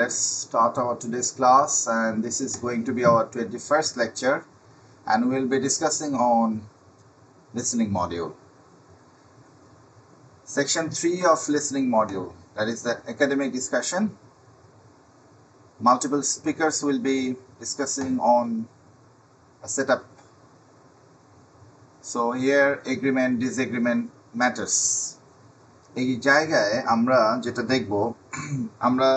let's start our today's class, and this is going to be our 21st lecture, and we'll be discussing on listening module. Section 3 of listening module, that is the academic discussion. Multiple speakers will be discussing on a setup. So here agreement, disagreement matters. এই জায়গায় আমরা যেটা দেখব, আমরা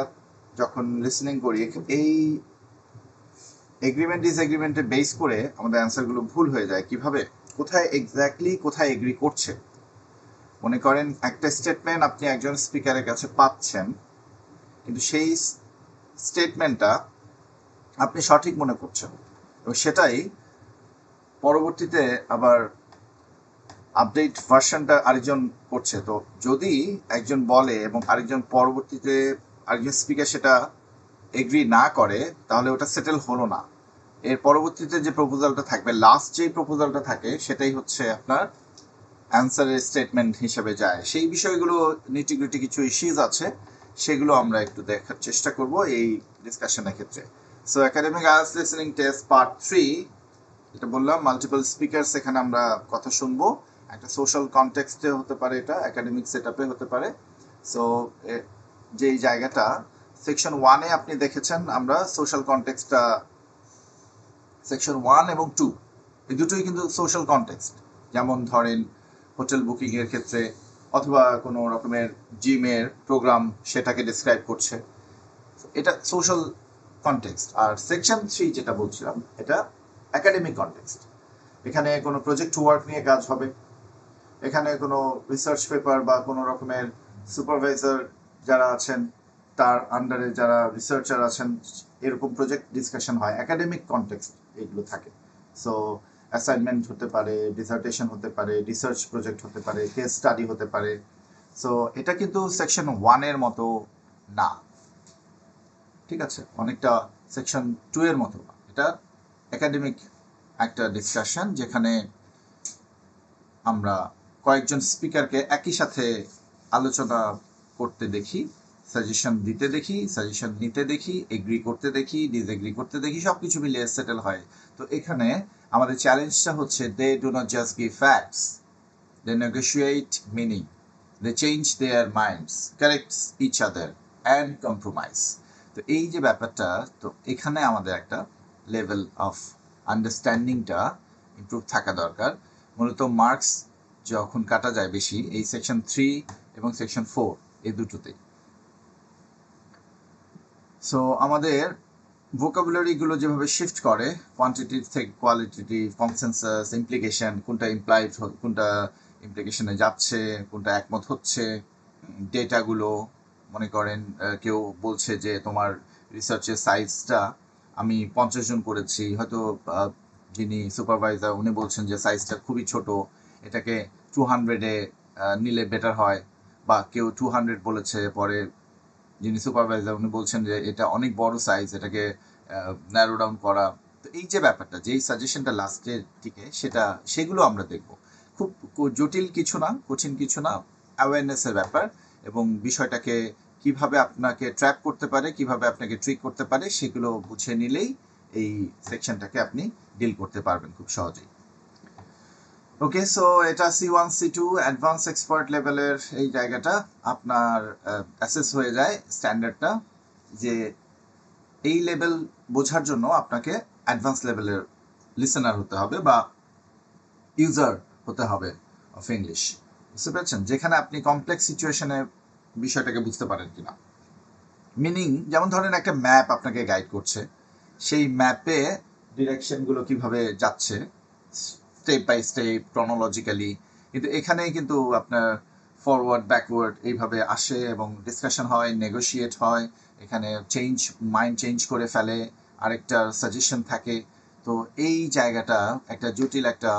যখন listening করি এই agreement ডিসএগ্রিমেন্টে base করে আমাদের অ্যান্সারগুলো ভুল হয়ে যায়। কিভাবে, কোথায় এক্স্যাক্টলি কোথায় এগ্রি করছে। মনে করেন একটা স্টেটমেন্ট আপনি একজন স্পিকারের কাছে পাচ্ছেন, কিন্তু সেই স্টেটমেন্টটা আপনি সঠিক মনে করছেন এবং সেটাই পরবর্তীতে আবার আপডেট ভার্সনটা আরেকজন করছে। তো যদি একজন বলে এবং আরেকজন পরবর্তীতে আরেকজন স্পিকার সেটা এগ্রি না করে, তাহলে ওটা সেটেল হলো না। এর পরবর্তীতে যে প্রপোজালটা থাকবে, লাস্ট যে প্রপোজালটা থাকে, সেটাই হচ্ছে আপনার অ্যান্সারের স্টেটমেন্ট হিসেবে যায়। সেই বিষয়গুলো নিটিগ্রিটি কিছু ইস্যুজ আছে, সেগুলো আমরা একটু দেখার চেষ্টা করব এই ডিসকাশনের ক্ষেত্রে। So academic IELTS listening test part 3, এটা বললাম মাল্টিপল স্পিকারস, এখানে আমরা কথা শুনবো। একটা সোশ্যাল কনটেক্সটে হতে পারে, এটা একাডেমিক সেটআপে হতে পারে। সো যেই জায়গাটা সেকশন 1-এ আপনি দেখেছেন, আমরা সোশ্যাল কনটেক্সটটা সেকশন 1 এবং 2 এই দুটোই কিন্তু সোশ্যাল কনটেক্সট। যেমন ধরেন হোটেল বুকিং এর ক্ষেত্রে অথবা কোনো রকমের জিমের প্রোগ্রাম, সেটাকে ডিসক্রাইব করছে, এটা সোশ্যাল কনটেক্সট। আর সেকশন 3 যেটা বলছিলাম, এটা একাডেমিক কনটেক্সট। এখানে কোনো প্রজেক্ট ওয়ার্ক নিয়ে কাজ হবে, এখানে কোনো রিসার্চ পেপার বা কোনো রকমের সুপারভাইজার যারা আছেন তার আন্ডারে যারা রিসার্চার আছেন, এরকম প্রজেক্ট ডিসকাশন হয়, একাডেমিক কনটেক্সট এগুলো থাকে। সো অ্যাসাইনমেন্ট হতে পারে, ডিসার্টেশন হতে পারে, রিসার্চ প্রজেক্ট হতে পারে, কেস স্টাডি হতে পারে। সো এটা কিন্তু সেকশন 1-এর মতো না, ঠিক আছে, অনেকটা সেকশন 2-এর মতো না। এটা একাডেমিক একটা ডিসকাশন, যেখানে আমরা কয়েকজন স্পিকারকে একই সাথে আলোচনা করতে দেখি, সাজেশন দিতে দেখি, সাজেশন নিতে দেখি, এগ্রি করতে দেখি, ডিসএগ্রি করতে দেখি, সব কিছু মিলিয়ে সেটেল হয়। তো এখানে আমাদের চ্যালেঞ্জটা হচ্ছে, they do not just give facts, they negotiate meaning, they change their minds, corrects each other and compromise. তো এই যে ব্যাপারটা, তো এখানে আমাদের একটা লেভেল অফ আন্ডারস্ট্যান্ডিংটা ইমপ্রুভ থাকা দরকার। মূলত মার্কস যখন কাটা যায় বেশি এই সেকশন 3 এবং সেকশন 4 এই দুটোতেই। সো আমাদের ভোকাবুলারিগুলো যেভাবে শিফট করে, কোয়ান্টিটিভ থেকে কোয়ালিটিটিভ, কনসেনসাস, ইমপ্লিকেশন, কোনটা ইমপ্লাইড, কোনটা ইমপ্লিকেশনে যাচ্ছে, কোনটা একমত হচ্ছে, ডেটাগুলো, মনে করেন কেউ বলছে যে তোমার রিসার্চের সাইজটা আমি 50 জন করেছি, হয়তো যিনি সুপারভাইজার উনি বলছেন যে সাইজটা খুবই ছোট, এটাকে 200-এ নিলে বেটার হয়, বা কেউ 200 বলেছে, পরে যিনি সুপারভাইজার উনি বলছেন যে এটা অনেক বড় সাইজ, এটাকে ন্যারো ডাউন করা। তো এই যে ব্যাপারটা, যেই সাজেশনটা লাস্টের দিকে, সেগুলো আমরা দেখব। খুব জটিল কিছু না, কঠিন কিছু না, অ্যাওয়ারনেসের ব্যাপার, এবং বিষয়টাকে কিভাবে আপনাকে ট্র্যাপ করতে পারে, কিভাবে আপনাকে ট্রিক করতে পারে, সেগুলো বুঝে নিলেই এই সেকশনটাকে আপনি ডিল করতে পারবেন খুব সহজেই। ওকে, সো এটা C1 C2 অ্যাডভান্স এক্সপার্ট লেভেলের এই জায়গাটা আপনার অ্যাসেস হয়ে যায় স্ট্যান্ডার্ডটা, যে এই লেভেল বোঝার জন্য আপনাকে অ্যাডভান্স লেভেলের লিসেনার হতে হবে বা ইউজার হতে হবে অফ ইংলিশ। বুঝতে পেরেছেন, যেখানে আপনি কমপ্লেক্স সিচুয়েশনে বিষয়টাকে বুঝতে পারেন কিনা। মিনিং, যেমন ধরেন একটা ম্যাপ আপনাকে গাইড করছে, সেই ম্যাপে ডিরেকশনগুলো কিভাবে যাচ্ছে স্টেপ বাই স্টেপ ক্রনোলজিক্যালি, কিন্তু এখানে কিন্তু আপনার ফরওয়ার্ড ব্যাকওয়ার্ড এইভাবে আসে এবং ডিসকাশন হয়, নেগোশিয়েট হয়, এখানে মাইন্ড চেঞ্জ করে ফেলে, আরেকটা সাজেশন থাকে। তো এই জায়গাটা একটা জটিল একটা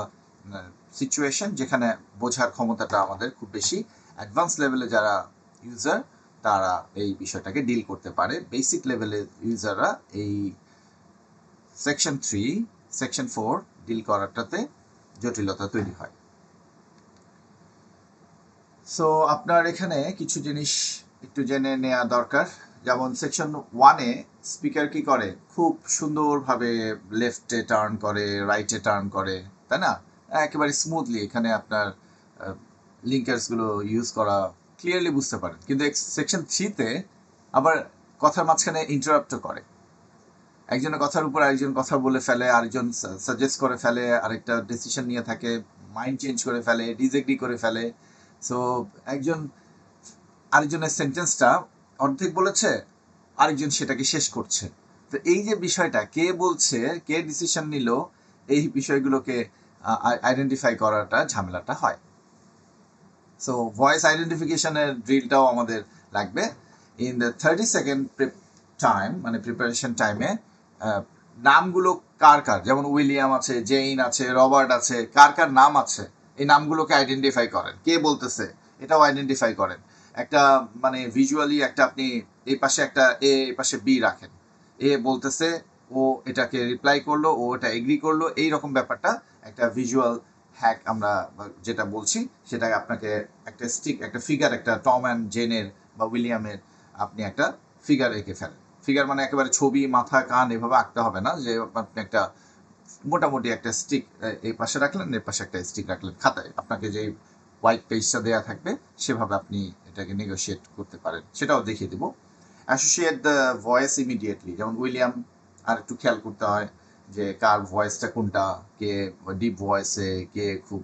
সিচুয়েশন, যেখানে বোঝার ক্ষমতাটা আমাদের খুব বেশি। অ্যাডভান্স লেভেলে যারা ইউজার, তারা এই বিষয়টাকে ডিল করতে পারে। বেসিক লেভেলের ইউজাররা এই সেকশন 3, সেকশন 4 ডিল করাটাতে জটিলতা তৈরি হয়। সো আপনার এখানে কিছু জিনিস একটু জেনে নেওয়া দরকার, যেমন সেকশন 1-এ স্পিকার কি করে, খুব সুন্দরভাবে লেফটে টার্ন করে, রাইটে টার্ন করে, তাই না, একেবারে স্মুথলি। এখানে আপনার লিঙ্কার্সগুলো ইউজ করা ক্লিয়ারলি বুঝতে পারেন। কিন্তু সেকশন 3-তে আবার কথার মাঝখানে ইন্টারাপ্টও করে, একজনের কথার উপর আরেকজন কথা বলে ফেলে, আরেকজন সাজেস্ট করে ফেলে, আরেকটা ডিসিশন নিয়ে থাকে, মাইন্ড চেঞ্জ করে ফেলে, ডিসএগ্রি করে ফেলে। সো একজন আরেকজনের সেন্টেন্সটা অর্ধেক বলেছে, আরেকজন সেটাকে শেষ করছে। তো এই যে বিষয়টা, কে বলছে, কে ডিসিশন নিল, এই বিষয়গুলোকে আইডেন্টিফাই করাটা ঝামেলাটা হয়। সো ভয়েস আইডেন্টিফিকেশনের ড্রিলটাও আমাদের লাগবে। ইন দ্য 30 সেকেন্ড টাইম, মানে প্রিপারেশন টাইমে, নামগুলো কার কার, যেমন উইলিয়াম আছে, জেইন আছে, রবার্ট আছে, কার কার নাম আছে, এই নামগুলোকে আইডেন্টিফাই করেন, কে বলতেছে এটাও আইডেন্টিফাই করেন। একটা মানে ভিজুয়ালি একটা আপনি এই পাশে একটা এ, এই পাশে বি রাখেন, এ বলতেছে, ও এটাকে রিপ্লাই করলো, ও এটা এগ্রি করলো, এই রকম ব্যাপারটা একটা ভিজুয়াল হ্যাক আমরা যেটা বলছি, সেটা আপনাকে একটা স্টিক, একটা ফিগার, একটা টম অ্যান্ড জেনের বা উইলিয়ামের আপনি একটা ফিগার এঁকে ফেলেন। ফিগার মানে একেবারে ছবি, মাথা, কান এভাবে আঁকতে হবে না, যে আপনি একটা মোটামুটি একটা স্টিক এই পাশে রাখলেন, এর পাশে একটা স্টিক রাখলেন খাতায়, আপনাকে যে হোয়াইট পেজটা দেওয়া থাকবে সেভাবে আপনি এটাকে নেগোশিয়েট করতে পারেন, সেটাও দেখিয়ে দেবো। অ্যাসোসিয়েট দ্য ভয়েস ইমিডিয়েটলি, যেমন উইলিয়াম, আর একটু খেয়াল করতে হয় যে কার ভয়েসটা কোনটা, কে ডিপ ভয়েসে, কে খুব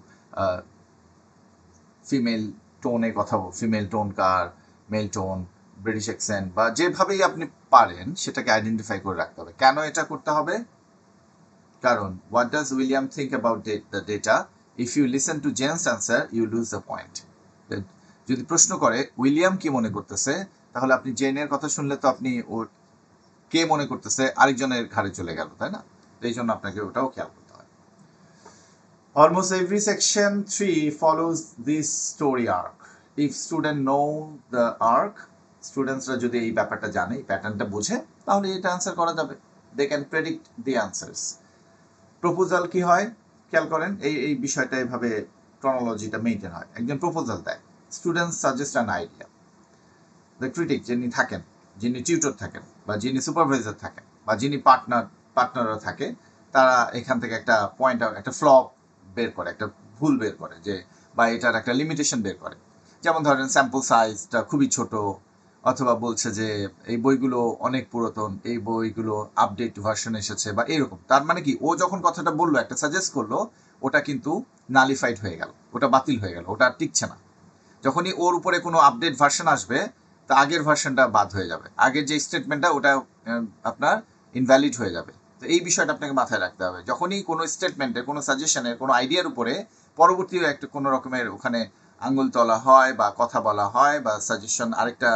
ফিমেল টোনে কথা, ফিমেল টোন কার, মেল টোন, ব্রিটিশ অ্যাকসেন্ট, বা যেভাবেই আপনি পারেন সেটাকে আইডেন্টিফাই করে রাখতে হবে। কেন এটা করতে হবে? কারণ what does William think about the data, if you listen to Jen's answer you lose the point. যদি প্রশ্ন করে উইলিয়াম কি মনে করতেছে, তাহলে আপনি জেনের কথা শুনলে তো আপনি ওর কে মনে করতেছে আরেকজনের ঘাড়ে চলে গেল, তাই না? এই জন্য আপনাকে ওটাও খেয়াল করতে হয়। Almost every section 3 follows this story arc. If student know the arc, স্টুডেন্টসরা যদি এই ব্যাপারটা জানে, এই প্যাটার্নটা বুঝে, তাহলে এটা আনসার করা যাবে। They can predict the answers. Proposal কি হয় খেয়াল করেন, এই বিষয়টা এভাবে ক্রনোলজিটা মেইনটেন হয়। একজন প্রপোজাল দেয়, students suggest an idea, the critic যিনি থাকেন, যিনি টিউটর থাকেন, বা যিনি সুপারভাইজার থাকেন, বা যিনি পার্টনাররা থাকে, তারা এখান থেকে একটা পয়েন্ট, একটা ফ্ল বের করে, একটা ভুল বের করে, যে বা এটার একটা লিমিটেশন বের করে। যেমন ধরেন স্যাম্পল সাইজটা খুবই ছোট, অথবা বলছে যে এই বইগুলো অনেক পুরাতন, এই বইগুলো আপডেট ভার্সন এসেছে, বা এরকম। তার মানে কি, ও যখন কথাটা বললো, একটা সাজেস্ট করলো, ওটা কিন্তু নালিফাইড হয়ে গেল, ওটা বাতিল হয়ে গেল, ওটা আর টিকছে না। যখনই ওর উপরে কোনো আপডেট ভার্সন আসবে, তা আগের ভার্সনটা বাদ হয়ে যাবে, আগের যে স্টেটমেন্টটা ওটা আপনার ইনভ্যালিড হয়ে যাবে। তো এই বিষয়টা আপনাকে মাথায় রাখতে হবে। যখনই কোনো স্টেটমেন্টের, কোনো সাজেশনের, কোনো আইডিয়ার উপরে পরবর্তী একটা কোনো রকমের ওখানে আঙ্গুল তোলা হয়, বা কথা বলা হয়, বা সাজেশন আরেকটা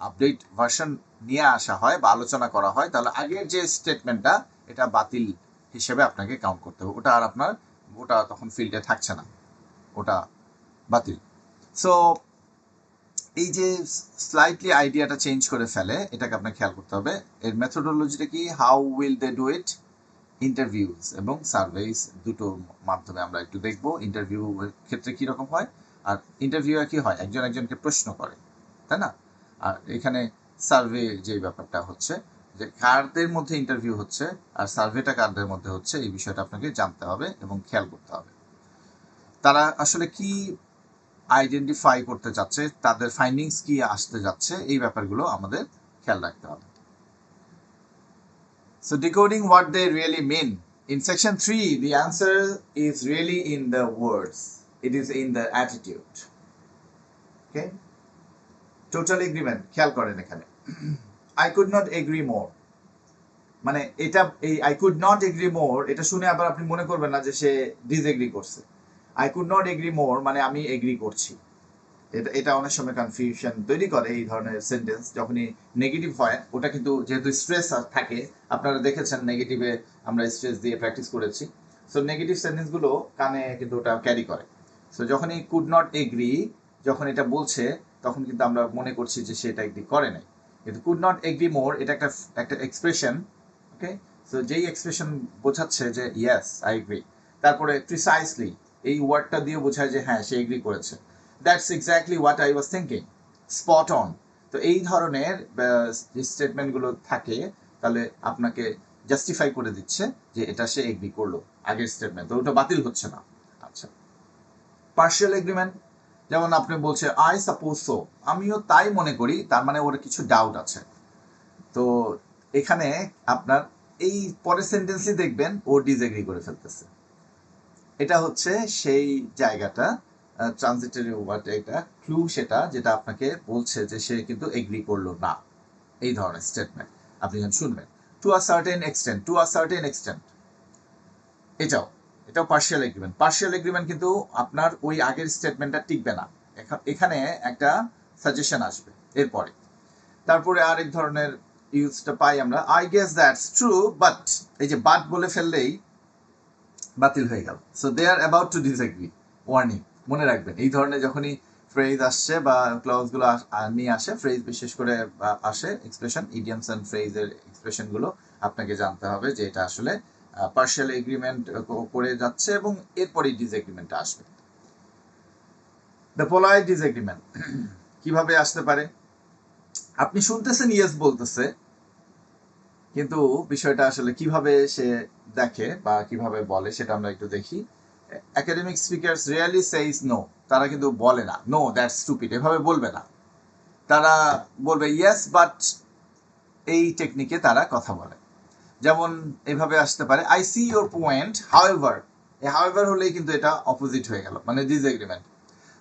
আপডেট ভার্সন নিয়ে আসা হয়, বা আলোচনা করা হয়, তাহলে আগের যে স্টেটমেন্টটা, এটা বাতিল হিসেবে আপনাকে কাউন্ট করতে হবে। ওটা আর আপনার, ওটা তখন ফিল্ডে থাকছে না, ওটা বাতিল। সো এই যে স্লাইটলি আইডিয়াটা চেঞ্জ করে ফেলে, এটাকে আপনাকে খেয়াল করতে হবে। এর মেথোডোলজিটা কি, how will they do it, interviews এবং সার্ভেস, দুটো মাধ্যমে আমরা একটু দেখবো ইন্টারভিউ ক্ষেত্রে কীরকম হয়। আর ইন্টারভিউ কি হয়, একজন একজনকে প্রশ্ন করে, তাই না? আর এখানে সার্ভে যে ব্যাপারটা হচ্ছে, যে কারদের মধ্যে ইন্টারভিউ হচ্ছে আর সার্ভেটা কারদের মধ্যে হচ্ছে, এই বিষয়টা আপনাকে জানতে হবে এবং খেয়াল করতে হবে। তারা আসলে কি আইডেন্টিফাই করতে যাচ্ছে, তাদের ফাইন্ডিংস কি আসতে যাচ্ছে, এই ব্যাপারগুলো আমাদের খেয়াল রাখতে হবে। So decoding what they really mean. In section 3, the answer is really in the words. It is in the attitude. Okay? Total agreement. খেয়াল করেন এখানে। I could not agree more. মানে এটা, এই I could not agree more, এটা শুনে আবার আপনি মনে করবেন না যে সে ডিসএগ্রি করছে। I could not agree more মানে আমি এগ্রি করছি। এটা অনেক সময় কনফিউশন তৈরি করে এই ধরনের সেন্টেন্স। যখনই নেগেটিভ হয়, ওটা কিন্তু যেহেতু স্ট্রেস থাকে, আপনারা দেখেছেন নেগেটিভে আমরা স্ট্রেস দিয়ে প্র্যাকটিস করেছি। সো নেগেটিভ সেন্টেন্সগুলো কানে কিন্তু ওটা ক্যারি করে। সো যখনই কুড নট এগ্রি, যখন এটা বলছে, তখন কিন্তু আমরা মনে করছি যে সে এটা এগ্রি করে নাই। কিন্তু কুড নট এগ্রি মোর, এটা একটা এক্সপ্রেশন। ওকে, সো যেই এক্সপ্রেশন বোঝাচ্ছে যে ইয়েস আই এগ্রি, তারপরে প্রিসাইসলি এই ওয়ার্ডটা দিয়ে বোঝায় যে হ্যাঁ সে এগ্রি করেছে। That's exactly what I was thinking. Spot on. তো এই ধরনের যে স্টেটমেন্টগুলো থাকে তাহলে আপনাকে জাস্টিফাই করে দিচ্ছে যে এটা সে এগ্রি করলো আগের স্টেটমেন্ট, তো ওটা বাতিল হচ্ছে না। আচ্ছা, পার্শিয়াল এগ্রিমেন্ট, যেমন আপনি বলছে আই সাপোজ সো, আমিও তাই মনে করি, তার মানে ওর কিছু ডাউট আছে। তো এখানে আপনার এই পরের সেন্টেন্সই দেখবেন ও ডিসএগ্রি করে ফেলতেছে। এটা হচ্ছে সেই জায়গাটা, ট্রানজিটরি ওয়ার্ড, এটা ক্লু, সেটা যেটা আপনাকে বলছে যে সে কিন্তু এগ্রি করলো না। এই ধরনের স্টেটমেন্ট আপনি যখন শুনবেন, to a certain extent, to a certain extent, এটাও পার্শিয়াল এগ্রিমেন্ট। পার্শিয়াল এগ্রিমেন্ট কিন্তু আপনার ওই আগের স্টেটমেন্টটা টিকবে না, এখানে একটা সাজেশন আসবে এরপরে। তারপরে আরেক ধরনের ইউজটা পাই আমরা, I guess that's true but, এই যে বাট বলে ফেললেই বাতিল হয়ে গেল। So they are about to disagree, warning. মনে রাখবেন এই ধরনের যখনই ফ্রেজ আসছে বা ক্লজগুলো নিয়ে আসে, ফ্রেজ বিশেষ করে আসে, এক্সপ্রেশন, ইডিয়ামস অ্যান্ড ফ্রেজের এক্সপ্রেশনগুলো আপনাকে জানতে হবে যে এটা আসলে পার্শিয়াল এগ্রিমেন্ট করে যাচ্ছে এবং এরপরেই ডিসএগ্রিমেন্টটা আসবে। দ্য পোলাইট ডিসএগ্রিমেন্ট কিভাবে আসতে পারে? আপনি শুনতেছেন ইয়েস বলতেছে, কিন্তু বিষয়টা আসলে কিভাবে সে দেখে বা কিভাবে বলে সেটা আমরা একটু দেখি। Academic speakers really says no, তারা কিন্তু বলে না নো দ্যাটস স্টুপিড, এভাবে বলবে না, তারা বলবে ইয়েস বাট, এই টেকনিকে তারা কথা বলে। যেমন এভাবে আসতে পারে, I see your point however, এই হাউএভার হলেই কিন্তু এটা অপোজিট হয়ে গেল, মানে disagreement.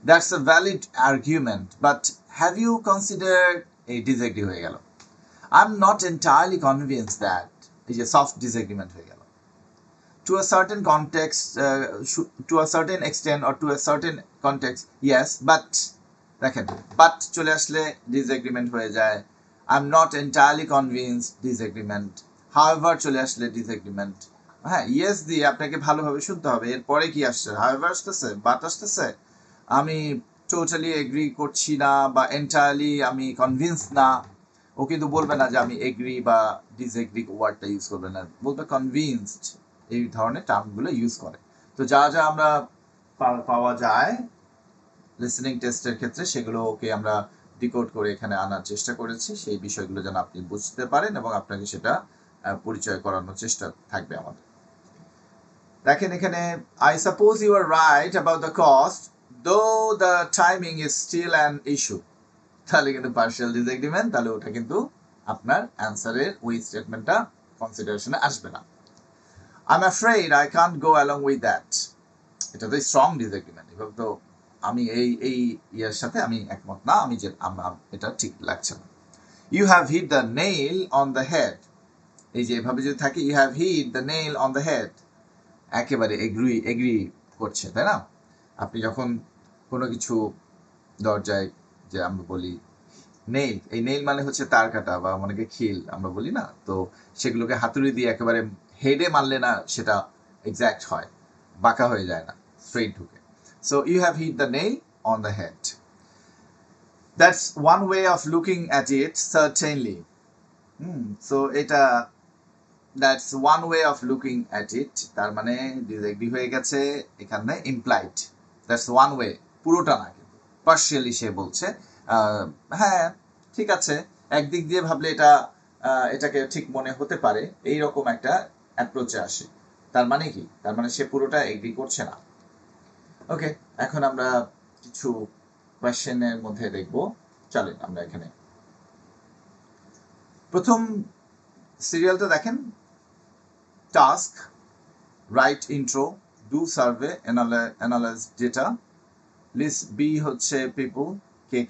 That's a valid argument but have you considered, এই ডিসএগ্রি হয়ে গেল। I am not entirely convinced that, এই যে সফট ডিসএগ্রিমেন্ট হয়ে গেল। To a certain context, to a certain extent or to a certain context, yes, but দেখেন but চলে আসলে ডিসএগ্রিমেন্ট হয়ে যায়। I am not entirely convinced, disagreement. However চলে আসলে ডিসএগ্রিমেন্ট। হ্যাঁ, ইয়েস দিয়ে আপনাকে ভালোভাবে শুনতে হবে, এরপরে কি আসছে, হাউএভার আসতেছে, বাট আসতেছে, আমি টোটালি এগ্রি করছি না বা এন্টায়ারলি আমি কনভিন্স না। ও কিন্তু বলবে না যে আমি এগ্রি বা ডিসএগ্রি, ওয়ার্ডটা ইউজ করবে না, বলবে কনভিন্সড, এই ধরনের টার্মগুলো ইউজ করে। তো যা যা আমরা পাওয়া যায় লিসেনিং টেস্টের ক্ষেত্রে সেগুলো ওকে আমরা ডিকোড করে এখানে আনার চেষ্টা করেছি, সেই বিষয়গুলো যেন আপনি বুঝতে পারেন এবং আপনাকে সেটা পরিচয় করানোর চেষ্টা থাকবে আমাদের। দেখেন এখানে, I suppose you are right about the cost though the timing is still an issue, তাহলে কিন্তু পার্শিয়াল ডিসএগ্রিমেন্ট, তাহলে ওটা কিন্তু আপনার অ্যান্সারের ওই স্টেটমেন্টটা কনসিডারেশনে আসবে না। I'm afraid I can't go along with that, এটা তো স্ট্রং ডিসএগ্রিমেন্ট, এভাবে তো আমি এই ইয়ার সাথে আমি একমত না, আমি যে এটা ঠিক লাগছে না। You have hit the nail on the head, এই যে এভাবে যদি থাকে you have hit the nail on the head, একেবারে এগ্রি করছে, তাই না? আপনি যখন কোনো কিছু দরজায়, যে আমরা বলি নেইল, এই নেইল মানে হচ্ছে তার কাটা বা অনেকে খিল আমরা বলি না, তো সেগুলোকে হাতুড়ি দিয়ে একেবারে হেডে মারলে না সেটা এক্স্যাক্ট হয়, বাঁকা হয়ে যায় না, স্ট্রেট ঢুকে। So you have hit the nail on the head, that's one way of looking at it certainly. So এটা that's one way of looking at it, তার মানে ডিসএগ্রি হয়ে গেছে এখানে, ইমপ্লাইড, দ্যাটস ওয়ান ওয়ে, পুরোটা না, কিন্তু পার্শিয়ালি সে বলছে হ্যাঁ ঠিক আছে, একদিক দিয়ে ভাবলে এটাকে ঠিক মনে হতে পারে, এইরকম একটা অ্যাপ্রোচে আসে। তার মানে কি, তার মানে সে পুরোটা এগ্রি করছে না। ওকে, এখন আমরা কিছু কোয়েশ্চেনের মধ্যে দেখব, চলেন আমরা এখানে প্রথম সিরিয়ালটা দেখেন, task, write intro, do survey, analyse data, list B হচ্ছে পিপল,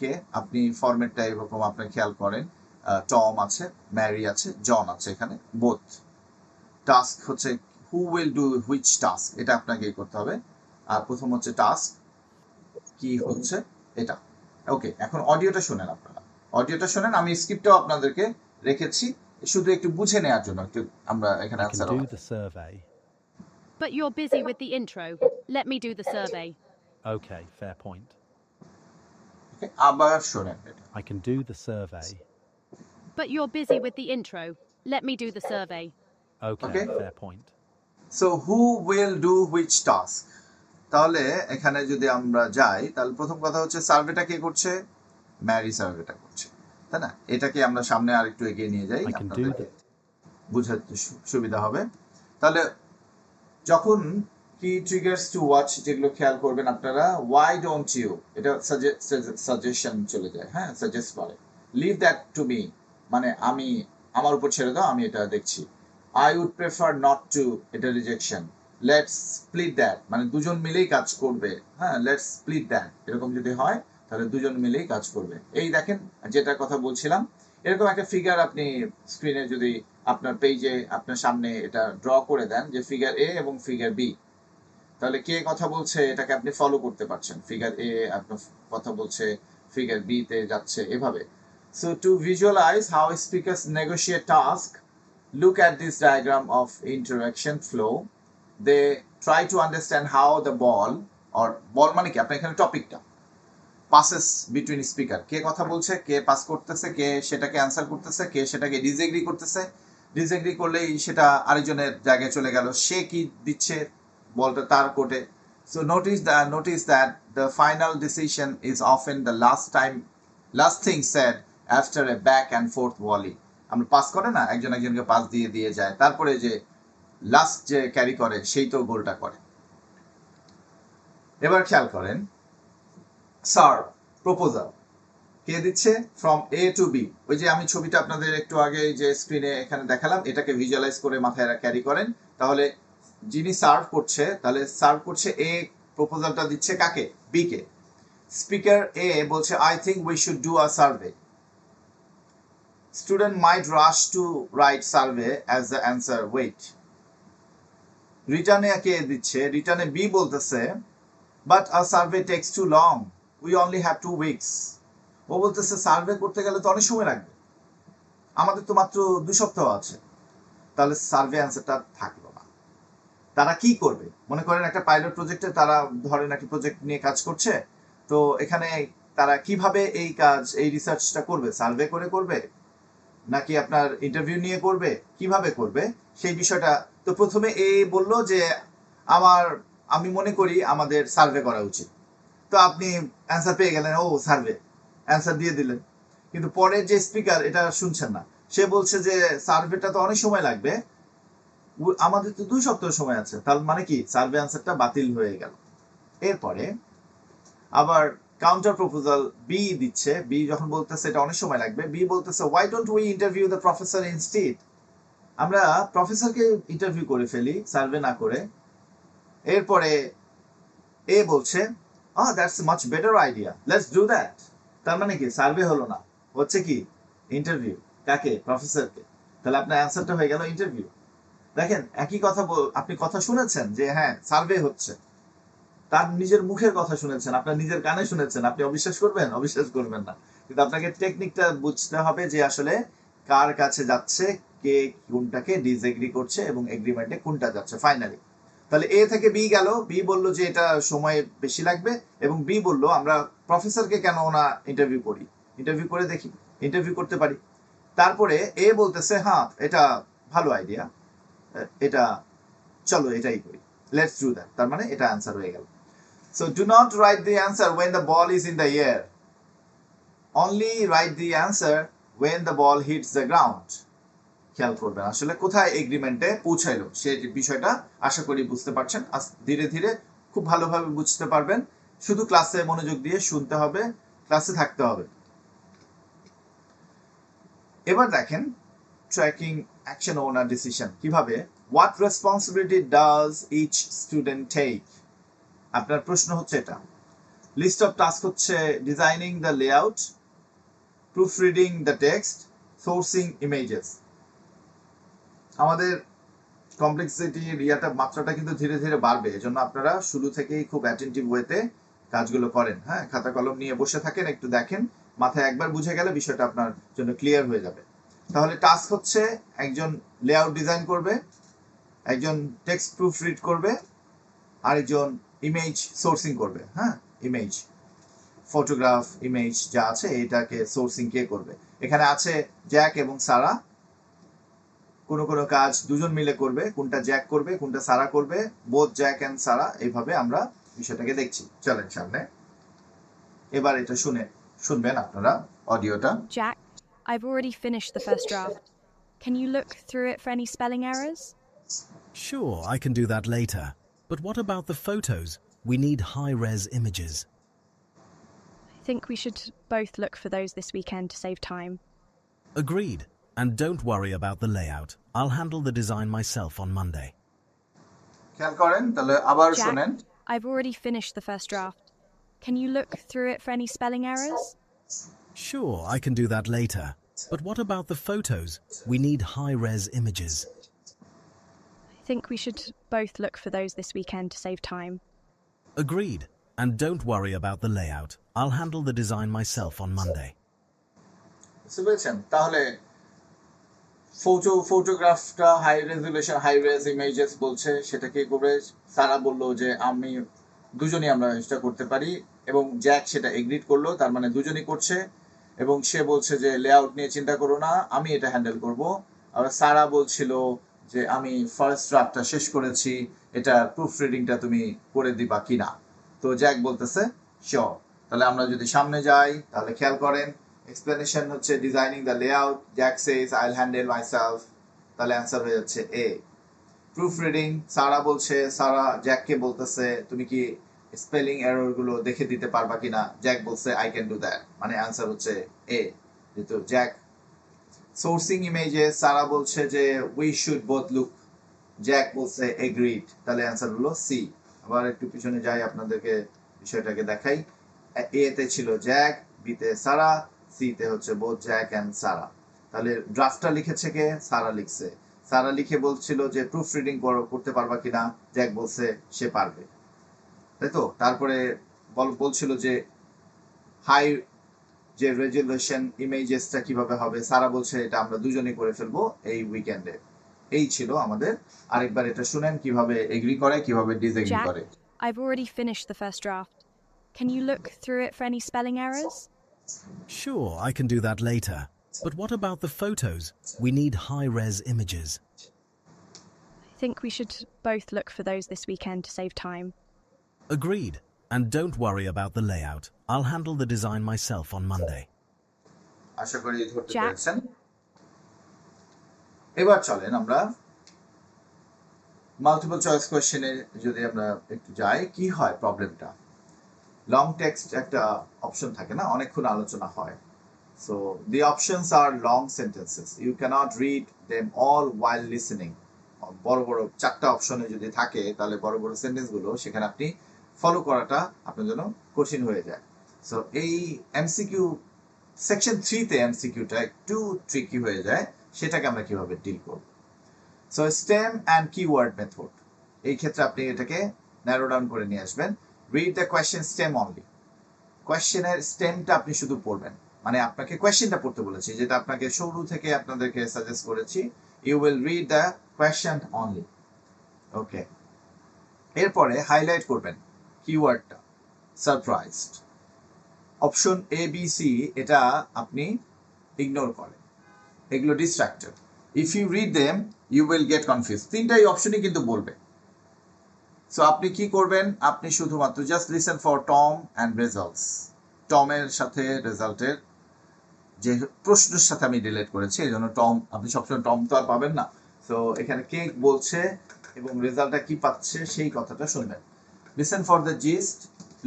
কে, আপনি ফরম্যাটটা এরকম আপনি খেয়াল করেন, টম আছে, ম্যারি আছে, জন আছে, এখানে বোথ। টাস্ক হচ্ছে who will do which task, এটা আপনাকে করতে হবে। আর প্রথম হচ্ছে টাস্ক, কি হচ্ছে এটা। ওকে, এখন অডিওটা শুনেন, আপনারা অডিওটা শুনেন, আমি স্ক্রিপ্টটাও আপনাদেরকে রেখেছি শুধু একটু বুঝে নেওয়ার জন্য, একটু আমরা এখানে I answer can do the survey. But you're busy with the intro. Let me do the survey. Okay, fair point. আবার শোনেন এটা। I can do the survey. But you're busy with the intro. Let me do the survey. Okay, Okay. fair point. So who will do which task, তাহলে এখানে যদি আমরা যাই তাহলে প্রথম কথা হচ্ছে সার্ভেটা কে করছে, ম্যারি সার্ভেটা করছে। তাই না? এটাকে আমরা সামনে আর একটু এগিয়ে নিয়ে যাই, I can do আপনাদেরকে that. বুঝাতে সুবিধা হবে। তাহলে যখন কি ট্রিগার্স টু ওয়াচ, যেগুলো খেয়াল করবেন আপনারা, ওয়াই ডোন্ট ইউ, এটা সাজেশন চলে যায়, হ্যাঁ, সাজেস্ট করে। লিভ দ্যাট টু মি, মানে আমি, আমার উপর ছেড়ে দাও, আমি এটা দেখছি। I would prefer not to, এটা রিজেকশন। লেটস স্প্লিট দ্যাট, মানে দুজন মিলেই কাজ করবে, হ্যাঁ, লেটস স্প্লিট দ্যাট, এরকম যদি হয় তাহলে দুজন মিলেই কাজ করবে। এই দেখেন যেটা কথা বলছিলাম, এরকম একটা ফিগার আপনি স্ক্রিনে যদি আপনার পেজে আপনার সামনে এটা ড্র করে দেন, যে ফিগার এ এবং ফিগার বি, তাহলে কে কথা বলছে এটাকে আপনি ফলো করতে পারছেন। ফিগার এ আপনার কথা বলছে, ফিগার বি তে যাচ্ছে, এভাবে। So to visualise how speakers negotiate task, look at this diagram of interaction flow. They try to understand how the ball, or ball মানে কি, আপনার এখানে টপিকটা, passes between speaker, কে কথা বলছে, কে পাস করতেছে, কে সেটাকে অ্যান্সার করতেছে, কে সেটাকে ডিসএগ্রি করতেছে, ডিসএগ্রি করলেই সেটা আরেকজনের জায়গায় চলে গেল, সে কি দিচ্ছে বলটা তার কোর্টে। So notice that the final decision is often the last thing said after a back and forth volley. আমরা পাস করে না, একজন একজনকে পাস দিয়ে দিয়ে যায়, তারপরে যে লাস্ট যে ক্যারি করে সেই তো গোলটা করে। এবার খেয়াল করেন, সার্ভ, প্রপোজাল, কে দিচ্ছে? From A to B. ওই যে আমি ছবিটা আপনাদের একটু আগে যে স্ক্রিনে এখানে দেখালাম, এটাকে ভিজুয়ালাইজ করে মাথায় ক্যারি করেন, তাহলে যিনি সার্ভ করছে, তাহলে সার্ভ করছে এ, প্রপোজালটা দিচ্ছে কাকে? B K. স্পিকার এ বলছে I think we should do a survey. Student might rush to write survey as the answer wait. রিটার্নে কে দিচ্ছে? রিটার্নে বি বলতেছে but a survey takes too long, we only have 2 weeks। ও বলতেছে survey করতে গেলে তো অনেক সময় লাগবে, আমাদের তো মাত্র 2 সপ্তাহ আছে। তাহলে সার্ভে অ্যান্সারটা থাকলো না। তারা কি করবে? মনে করেন একটা পাইলট প্রজেক্টে তারা ধরেন একটা প্রজেক্ট নিয়ে কাজ করছে, তো এখানে তারা কিভাবে এই কাজ, এই রিসার্চটা করবে? সার্ভে করে করবে, নাকি আপনার ইন্টারভিউ নিয়ে করবে, কিভাবে করবে সেই বিষয়টা। তো প্রথমে এ বলল যে আমি মনে করি আমাদের সার্ভে করা উচিত। তো আপনি অ্যান্সার পেয়ে গেলেন, ও সার্ভে, অ্যান্সার দিয়ে দিলেন। কিন্তু পরে যে স্পিকার এটা শুনছেন না, সে বলছে যে সার্ভেটা তো অনেক সময় লাগবে, আমাদের তো 2 সপ্তাহ সময় আছে। তার মানে কি? সার্ভে অ্যান্সারটা বাতিল হয়ে গেল। এরপরে আবার কাউন্টার প্রপোজাল বি দিচ্ছে। বি যখন বলতেছে এটা অনেক সময় লাগবে, বি বলতেছে why don't we interview the professor instead, আমরা প্রফেসরকে ইন্টারভিউ করে ফেলি সার্ভে না করে। এরপরে এ বলছে that's much better idea, let's do that. তার মানে কি? সার্ভে হলো না, হচ্ছে কি? ইন্টারভিউ। কাকে? প্রফেসরকে। তাহলে আপনার অ্যান্সারটা হয়ে গেল ইন্টারভিউ। দেখেন একই কথা, আপনি কথা শুনেছেন যে হ্যাঁ সার্ভে হচ্ছে, তার নিজের মুখের কথা শুনেছেন, আপনার নিজের কানে শুনেছেন, আপনি অবিশ্বাস করবেন? অবিশ্বাস করবেন না। কিন্তু আপনাকে টেকনিকটা বুঝতে হবে যে আসলে কার কাছে যাচ্ছে, কে কোনটাকে ডিসএগ্রি করছে এবং এগ্রিমেন্টে কোনটা যাচ্ছে ফাইনালি। তাহলে এ থেকে বি গেল, বি বলল যে এটা সময় বেশি লাগবে, এবং বি বলল আমরা প্রফেসরকে কেন না ইন্টারভিউ করি, ইন্টারভিউ করে দেখি, ইন্টারভিউ করতে পারি। তারপরে এ বলতেছে হ্যাঁ এটা ভালো আইডিয়া, এটা চলো এটাই করি, লেটস ডু দ্যাট। তার মানে এটা অ্যান্সার হয়ে গেল। So do not write the answer when the ball is in the air. Only write the answer when the ball hits the ground. খেয়াল করবেন আসলে কোথায় এগ্রিমেন্টে পৌঁছাইলো সেই বিষয়টা, আশা করি বুঝতে পারছেন। ধীরে ধীরে খুব ভালোভাবে বুঝতে পারবেন। শুধু ক্লাসে মনোযোগ দিয়ে শুনতে হবে, ক্লাসে থাকতে হবে। এবার দেখেন ট্র্যাকিং অ্যাকশন ওনার ডিসিশন কিভাবে। What responsibility does each student take? আপনার প্রশ্ন হচ্ছে এটা। লিস্ট অফ টাস্ক হচ্ছে designing the layout, proof reading the text, sourcing images. আমাদের কমপ্লেক্সিটির মাত্রাটা কিন্তু ধীরে ধীরে বাড়বে, এজন্য আপনারা শুরু থেকেই খুব অ্যাটেন্টিভ ওয়েতে কাজগুলো করেন। হ্যাঁ, খাতা কলম নিয়ে বসে থাকেন, একটু দেখেন, মাথায় একবার বুঝে গেলে বিষয়টা আপনার জন্য ক্লিয়ার হয়ে যাবে। তাহলে টাস্ক হচ্ছে একজন লেআউট ডিজাইন করবে, একজন টেক্সট প্রুফ রিড করবে, আরেকজন ইমেজ সোর্সিং করবে। হ্যাঁ, ইমেজ, ফটোগ্রাফ, ইমেজ যা আছে এটাকে সোর্সিং কে করবে? এখানে আছে জ্যাক এবং সারা। কোনো কোনো কাজ দুজন মিলে করবে, কোনটা জ্যাক করবে, কোনটা সারা করবে, বোথ জ্যাক এন্ড সারা। এইভাবে আমরা বিষয়টাকে দেখছি। চলেন সামনে, এবার এটা শুনবেন আপনারা অডিওটা। Jack, I've already finished the first draft. Can you look through it for any spelling errors? Sure, I can do that later. But what about the photos? We need high-res images. I think we should both look for those this weekend to save time. Agreed. And don't worry about the layout. I'll handle the design myself on Monday. খেয়াল করেন তাহলে আবার Jack, শুনেন I've already finished the first draft. Can you look through it for any spelling errors? Sure, I can do that later. But what about the photos? We need high-res images. I think we should both look for those this weekend to save time. Agreed. And don't worry about the layout. I'll handle the design myself on Monday. বুঝতে পেরেছেন তাহলে ফটোগ্রাফটা high resolution high res images বলছে সেটা কি করবে সারা বললো যে আমি দুজনই আমরা এটা করতে পারি এবং জ্যাক সেটা এগ্রিড করলো তার মানে দুজনই করছে এবং সে বলছে যে লেআউট নিয়ে চিন্তা করো না আমি এটা হ্যান্ডেল করব আর সারা বলছিল যে আমি ফার্স্ট ড্রাফটটা শেষ করেছি এটা প্রুফ রিডিংটা তুমি করে দিবা কিনা তো জ্যাক বলতেছে শিওর তাহলে আমরা যদি সামনে যাই তাহলে খেয়াল করেন এক্সপ্লেনেশন হচ্ছে designing the layout Jack says I will handle myself তাহলে অ্যান্সার হয়ে যাচ্ছে এ প্রুফ রিডিং সারা বলছে সারা জ্যাককে বলতেছে তুমি কি স্পেলিং এরর গুলো দেখে দিতে পারবা কিনা জ্যাক বলছে আই ক্যান ডু দ্যাট মানে অ্যান্সার হচ্ছে এ যেহেতু জ্যাক সোর্সিং ইমেজেস সারা বলছে যে we should both look Jack বলছে এগ্রিড তাহলে অ্যান্সার হলো সি আবার একটু পিছনে যাই আপনাদেরকে বিষয়টাকে দেখাই এ তে ছিল জ্যাক বি তে সারা সি তে হচ্ছে বোথ জ্যাক এন্ড সারা তাহলে ড্রাফটটা লিখেছে কে সারা লিখছে সারা লিখে বলছিল যে প্রুফ রিডিং করতে পারবা কিনা জ্যাক বলছে সে পারবে তাই তো তারপরে বলছিল যে হাই যে রেজুলেশন ইমেজেসটা কিভাবে হবে সারা বলছে এটা আমরা দুজনেই করে ফেলবো এই উইকেন্ডে এই ছিল আমাদের আরেকবার এটা শুনেন কিভাবে এগ্রি করে কিভাবে ডিসএগ্রি Jack, করে I've already finished the first draft. Can you look through it for any spelling errors? Sure, I can do that later. But what about the photos? We need high-res images. I think we should both look for those this weekend to save time. Agreed. And don't worry about the layout. I'll handle the design myself on Monday. আশা করি ধরতে Jack? পেরেছেন এবার চলেন আমরা multiple choice কোশ্চেনে যদি আমরা একটু যাই কি হয় প্রবলেমটা লং টেক্সট একটা অপশন থাকে না অনেকক্ষণ আলোচনা হয় so the options are long sentences you can't read them all while listening বড় বড় চারটা অপশনে যদি থাকে তাহলে বড় বড় সেন্টেন্সগুলো সেখানে আপনি ফলো করাটা আপনার জন্য কঠিন হয়ে যায় সো এই এমসিকিউ সেকশন 3 তে এমসিকিউটা একটু ট্রিকি হয়ে যায় সেটাকে আমরা কিভাবে ডিল করব so stem and keyword method এই ক্ষেত্রে আপনি এটাকে ন্যারো ডাউন করে নিয়ে আসবেন read the question stem only কোয়েশ্চেনের স্টেমটা আপনি শুধু পড়বেন মানে আপনাকে কোয়েশ্চেনটা পড়তে বলেছি যেটা আপনাকে শুরু থেকে আপনাদেরকে সাজেস্ট করেছি you will read the question only okay এরপরে হাইলাইট করবেন কিওয়ার্ডটা surprised option A B C এটা আপনি ইগনোর করেন এগুলো distracted if you read them you will get confuse তিনটাই অপশনই কিন্তু বলবে সো আপনি কি করবেন আপনি শুধুমাত্র just listen for Tom and results টমের সাথে রেজাল্টের যে প্রশ্নের সাথে আমি রিলেট করেছি এই জন্য টম আপনি সবসময় টম তো আর পাবেন না সো এখানে কে বলছে এবং রেজাল্টটা কি পাচ্ছে সেই কথাটা শুনবেন listen for the gist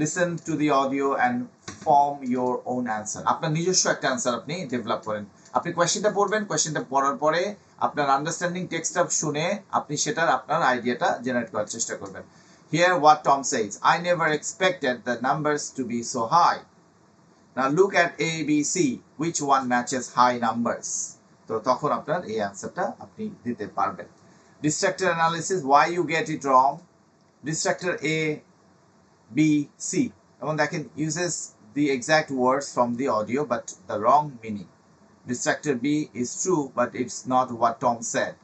listen to the audio and form your own answer আপনার নিজস্ব একটা অ্যান্সার আপনি ডেভেলপ করেন আপনি কোয়েশ্চেনটা পড়বেন কোয়েশ্চেনটা পড়ার পরে আপনার আন্ডারস্ট্যান্ডিং টেক্সটটা শুনে আপনি সেটার আপনার আইডিয়াটা জেনারেট করার চেষ্টা করবেন hear what Tom says I never expected the numbers to be so high now look at A B C which one matches high numbers তো তখন আপনার এই অ্যান্সারটা আপনি দিতে পারবেন distractor analysis why you get it wrong distractor A B C এবং দেখেন uses the exact words from the audio but the wrong meaning. Distractor B is true but it's not what Tom said.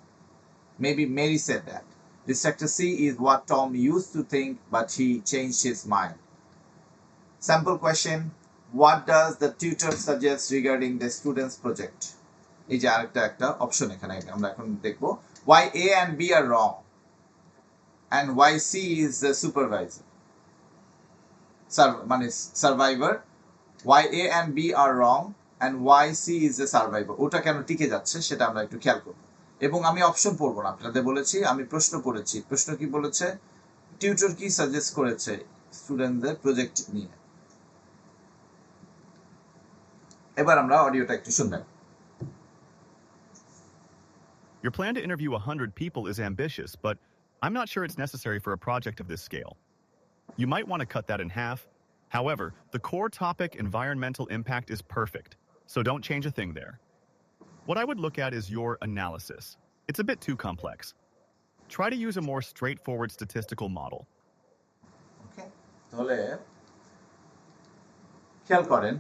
Maybe Mary said that. Distractor C is what Tom used to think but he changed his mind. Sample question. What does the tutor suggest regarding the student's project? এই যে আরেকটা একটা option এখানে আমরা এখন দেখব why A and B are wrong and why C is the supervisor. মানে survivor. Why A and B are wrong and why C is a survivor, ওটা কেন টিকে যাচ্ছে সেটা আমরা একটু খেয়াল করব। এবং আমি অপশন পড়বো না, আপনাদের বলেছি আমি প্রশ্ন পড়েছি। প্রশ্ন কি বলেছে, টিউটর কি সাজেস্ট করেছে স্টুডেন্টদের প্রজেক্ট নিয়ে। এবার আমরা অডিওটা একটু শুনবেন। Your plan to interview 100 people is ambitious, but I'm not sure it's necessary for a project of this scale. You might want to cut that in half. However, the core topic, environmental impact, is perfect, so don't change a thing there. What I would look at is your analysis. It's a bit too complex. Try to use a more straightforward statistical model. ওকে, তাহলে খেয়াল করেন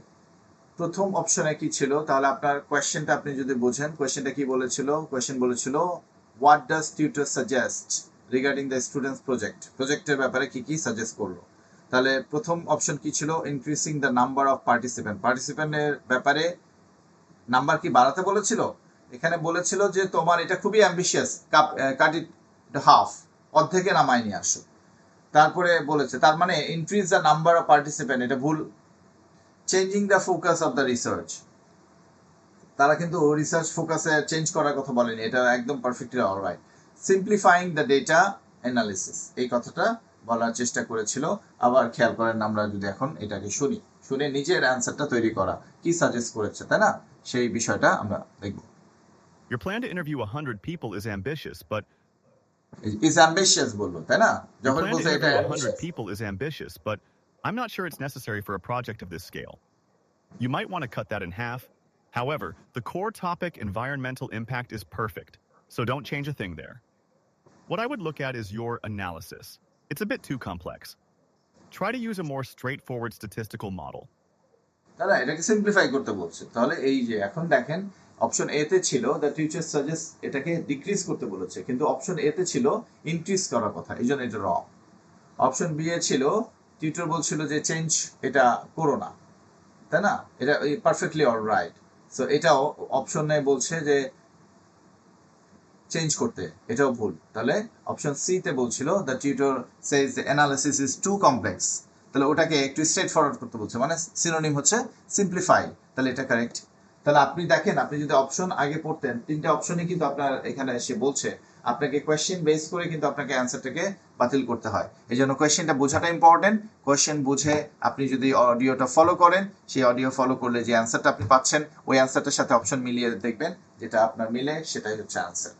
প্রথম অপশনে কি ছিল, তাহলে আপনার কোয়েশ্চেনটা আপনি যদি বোঝেন, কোয়েশ্চেনটা কি বলেছিল, কোয়েশ্চেন বলেছিল what does tutor suggest regarding the students project, প্রজেক্টের ব্যাপারে কি কি সাজেস্ট করলো। তাহলে প্রথম অপশন কি ছিল, increasing the number of participant, পার্টিসিপেন্টের ব্যাপারে নাম্বার কি বাড়াতে বলেছিল। এখানে বলেছিল যে তোমার এটা খুবই অ্যাম্বিশিয়াস, কাট ইট হাফ, অর্ধেকে নামায় নিয়ে আসো। তারপরে বলেছে তার মানে increase the number of participant, এটা ভুল। Changing the focus of the research, তারা কিন্তু রিসার্চ ফোকাসে চেঞ্জ করার কথা বলেনি, এটা একদম perfectly alright. Simplifying the data analysis, এই কথাটা বলার চেষ্টা করেছিল। আবার খেয়াল করেন আমরা যদি এখন এটাকে শুনে নিজের অ্যান্সারটা তৈরি করা, কি সাজেস্ট করেছে, তাই না, সেই বিষয়টা আমরা দেখব। Your plan to interview 100 people is ambitious, but is ambitious বললো, তাই না, Your যখন plan to বলছে এটা interview 100 ambitious। people is ambitious, but I'm not sure it's necessary for a project of this scale. You might want to cut that in half. However, the core topic, environmental impact, is perfect, so don't change a thing there. What I would look at is your analysis. It's a bit too complex. Try to use a more straightforward statistical model. তাহলে এটাকে simplify করতে বলছে। তাহলে এই যে এখন দেখেন option A তে ছিল দ্য টিচার সাজেস্ট, এটাকে ডিক্রিজ করতে বলেছে, কিন্তু অপশন এ তে ছিল ইনক্রিজ করার কথা, এই জন্য এটা রং। অপশন বি এ ছিল টিউটর বলছিল যে চেঞ্জ এটা করো না, তাই না, এটা পারফেক্টলি অলরাইট। সো এটাও অপশনে বলছে যে চেঞ্জ করতে, এটাও ভুল। তাহলে অপশন সি তে বলছিল the tutor says the analysis is too complex, তাহলে ওটাকে একটু স্ট্রেট ফরওয়ার্ড করতে বলছে, মানে সিনোনিম হচ্ছে সিম্পলিফাই, তাহলে এটা কারেক্ট। তাহলে আপনি দেখেন, আপনি যদি অপশন আগে পড়তেন, তিনটা অপশনই কিন্তু আপনার এখানে এসে বলছে আপনাকে কোয়েশ্চেন বেস করে কিন্তু আপনাকে অ্যান্সারটাকে বাতিল করতে হয়। এই জন্য কোয়েশ্চেনটা বোঝাটা ইম্পর্টেন্ট। কোয়েশ্চেন বুঝে আপনি যদি অডিওটা ফলো করেন, সেই অডিও ফলো করলে যে অ্যান্সারটা আপনি পাচ্ছেন, ওই অ্যান্সারটার সাথে অপশন মিলিয়ে দেখবেন, যেটা আপনার মিলে সেটাই হচ্ছে অ্যান্সার।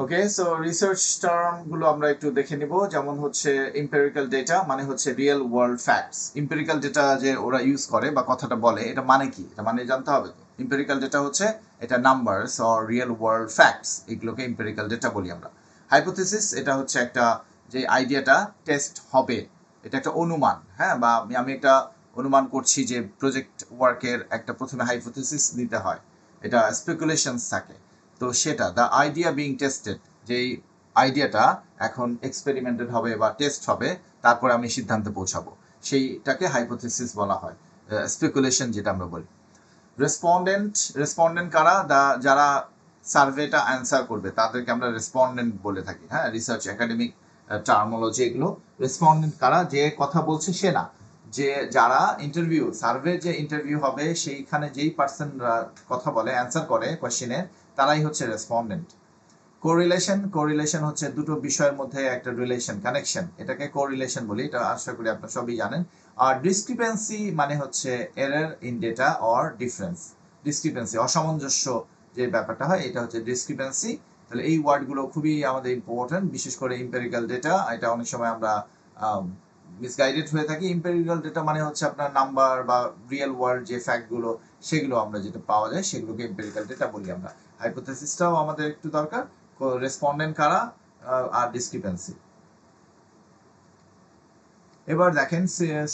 ওকে, সো রিসার্চ টার্ম গুলো আমরা একটু দেখে নিব। যেমন হচ্ছে এম্পিরিক্যাল ডেটা, মানে হচ্ছে real world facts. Empirical data যে ওরা ইউজ করে বা কথাটা বলে, এটা মানে কি, এটা মানে জানতে হবে তো। এম্পিরিক্যাল ডেটা হচ্ছে এটা numbers or real world facts, এগুলোকে এম্পিরিক্যাল ডেটা বলি আমরা। হাইপোথিসিস, এটা হচ্ছে একটা যে আইডিয়াটা টেস্ট হবে, এটা একটা অনুমান, হ্যাঁ, বা আমি একটা অনুমান করছি যে প্রজেক্ট ওয়ার্কের একটা প্রথমে হাইপোথিসিস দিতে হয়, এটা স্পেকুলেশনস থাকে। তো সেটা দ্য আইডিয়া বিং টেস্টেড, যেই আইডিয়াটা এখন এক্সপেরিমেন্টেড হবে বা টেস্ট হবে, তারপরে আমি সিদ্ধান্তে পৌঁছাবো, সেইটাকে হাইপোথিসিস বলা হয়, স্পেকুলেশন যেটা আমরা বলি। রেসপন্ডেন্ট কারা, যারা সার্ভেটা অ্যান্সার করবে তাদেরকে আমরা রেসপন্ডেন্ট বলে থাকি, হ্যাঁ, রিসার্চ একাডেমিক টার্মোলজি এগুলো। রেসপন্ডেন্ট কারা, যে কথা বলছে সে না, যে যারা ইন্টারভিউ সার্ভে যে ইন্টারভিউ হবে সেইখানে যেই পার্সনরা কথা বলে অ্যান্সার করে কোয়েশ্চেনে, তারাই হচ্ছে রেসপন্ডেন্ট। কোরিলেশন হচ্ছে দুটো বিষয়ের মধ্যে একটা রিলেশন, কানেকশন, এটাকে কোরিলেশন বলি, এটা আশা করি আপনারা সবই জানেন। আর ডিসক্রিপেন্সি মানে হচ্ছে error in data or difference, discrepancy অসামঞ্জস্য যে ব্যাপারটা হয়, এটা হচ্ছে ডিসক্রিপেন্সি। তাহলে এই ওয়ার্ডগুলো খুবই আমাদের ইম্পর্টেন্ট, বিশেষ করে এম্পিরিক্যাল ডেটা, এটা অনেক সময় আমরা মিসগাইডেড হয়ে থাকি। এম্পিরিক্যাল ডেটা মানে হচ্ছে আপনার নাম্বার বা রিয়েল ওয়ার্ল্ড যে ফ্যাক্টগুলো, সেগুলো আমরা যেটা পাওয়া যায় সেগুলোকে এম্পিরিক্যাল ডেটা বলি আমরা। হাইপোথিসিসটাও আমাদের একটু দরকার, রেসপন্ডেন্ট কারা আর ডিসক্রিপেন্সি। এবার দেখেন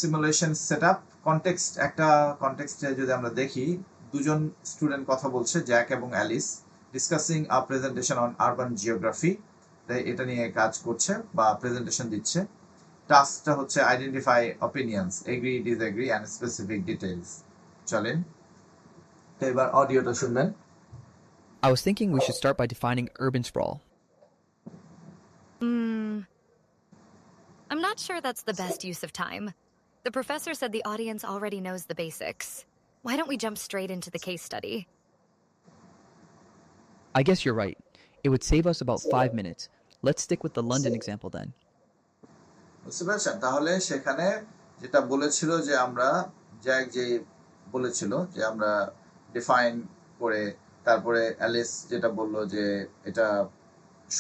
সিমুলেশন সেটআপ, কনটেক্সট, একটা কনটেক্সটে যদি আমরা দেখি, দুজন স্টুডেন্ট কথা বলছে, জ্যাক এবং Alice, discussing a presentation on urban geography, এটা নিয়ে কাজ করছে বা প্রেজেন্টেশন দিচ্ছে। টাস্কটা হচ্ছে identify opinions, agree, disagree and specific details. চলেন এবার অডিওটা শুনবেন। I was thinking we should start by defining urban sprawl. I'm not sure that's the best use of time. The professor said the audience already knows the basics. Why don't we jump straight into the case study? I guess you're right. It would save us about 5 minutes. Let's stick with the London example then. বুঝতে পারছেন? তাহলে সেখানে যেটা বলেছিল যে আমরা Jack যে বলেছিল যে আমরা ডিফাইন করে তারপরে অ্যালিস যেটা বললো যে এটা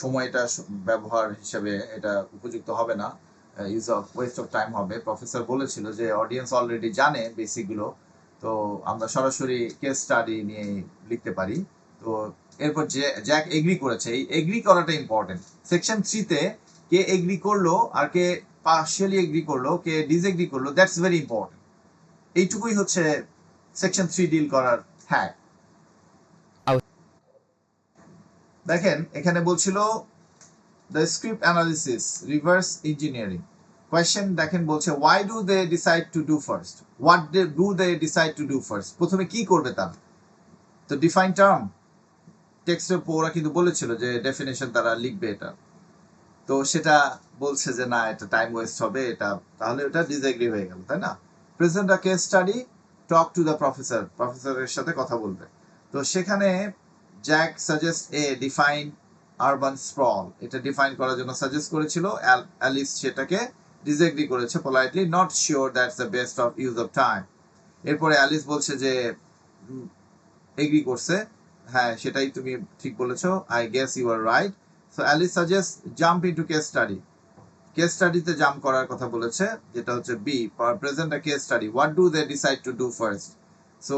সময়টা ব্যবহার হিসেবে এটা উপযুক্ত হবে না, use of West of time হবে। প্রফেসর বলেছিল যে অডিয়েন্স অলরেডি জানে বেসিকগুলো, তো আমরা সরাসরি কেস স্টাডি নিয়ে লিখতে পারি। তো এরপর যে জ্যাক এগ্রি করেছে, এই এগ্রি করাটা ইম্পর্টেন্ট। সেকশন 3-তে কে এগ্রি করলো আর কে পার্শিয়ালি এগ্রি করলো, কে ডিসএগ্রি করলো, দ্যাটস ভেরি ইম্পর্টেন্ট। এইটুকুই হচ্ছে সেকশন 3 ডিল করার হ্যাক। দেখেন এখানে বলছিল the script analysis reverse engineering. Question দেখেন বলছে why do they decide to do first, what do they decide to do first, প্রথমে কি করবে তারা? তো ডিফাইন টার্ম টেক্সটের ওরা কিন্তু বলেছিল যে ডেফিনেশন তারা লিখবে এটা, তো সেটা বলছে যে না এটা টাইম ওয়েস্ট হবে, এটা তাহলে ওটা ডিসএগ্রি হয়ে গেল, তাই না? Present a case study, talk to the professor, প্রফেসরের সাথে কথা বলবে। তো সেখানে Jack suggest A define urban sprawl, এটা ডিফাইন করার জন্য সাজেস্ট করেছিল, অ্যালিস সেটাকে ডিসএগ্রি করেছে politely, not sure that's the best of use of time. এরপরে অ্যালিস বলছে যে এগ্রি করছে, হ্যাঁ সেটাই তুমি ঠিক বলেছো, I guess you are right. So Alice suggest jump into case study, case স্টাডিতে জাম্প করার কথা বলেছে, যেটা হচ্ছে B, present a case study, what do they decide to do first. So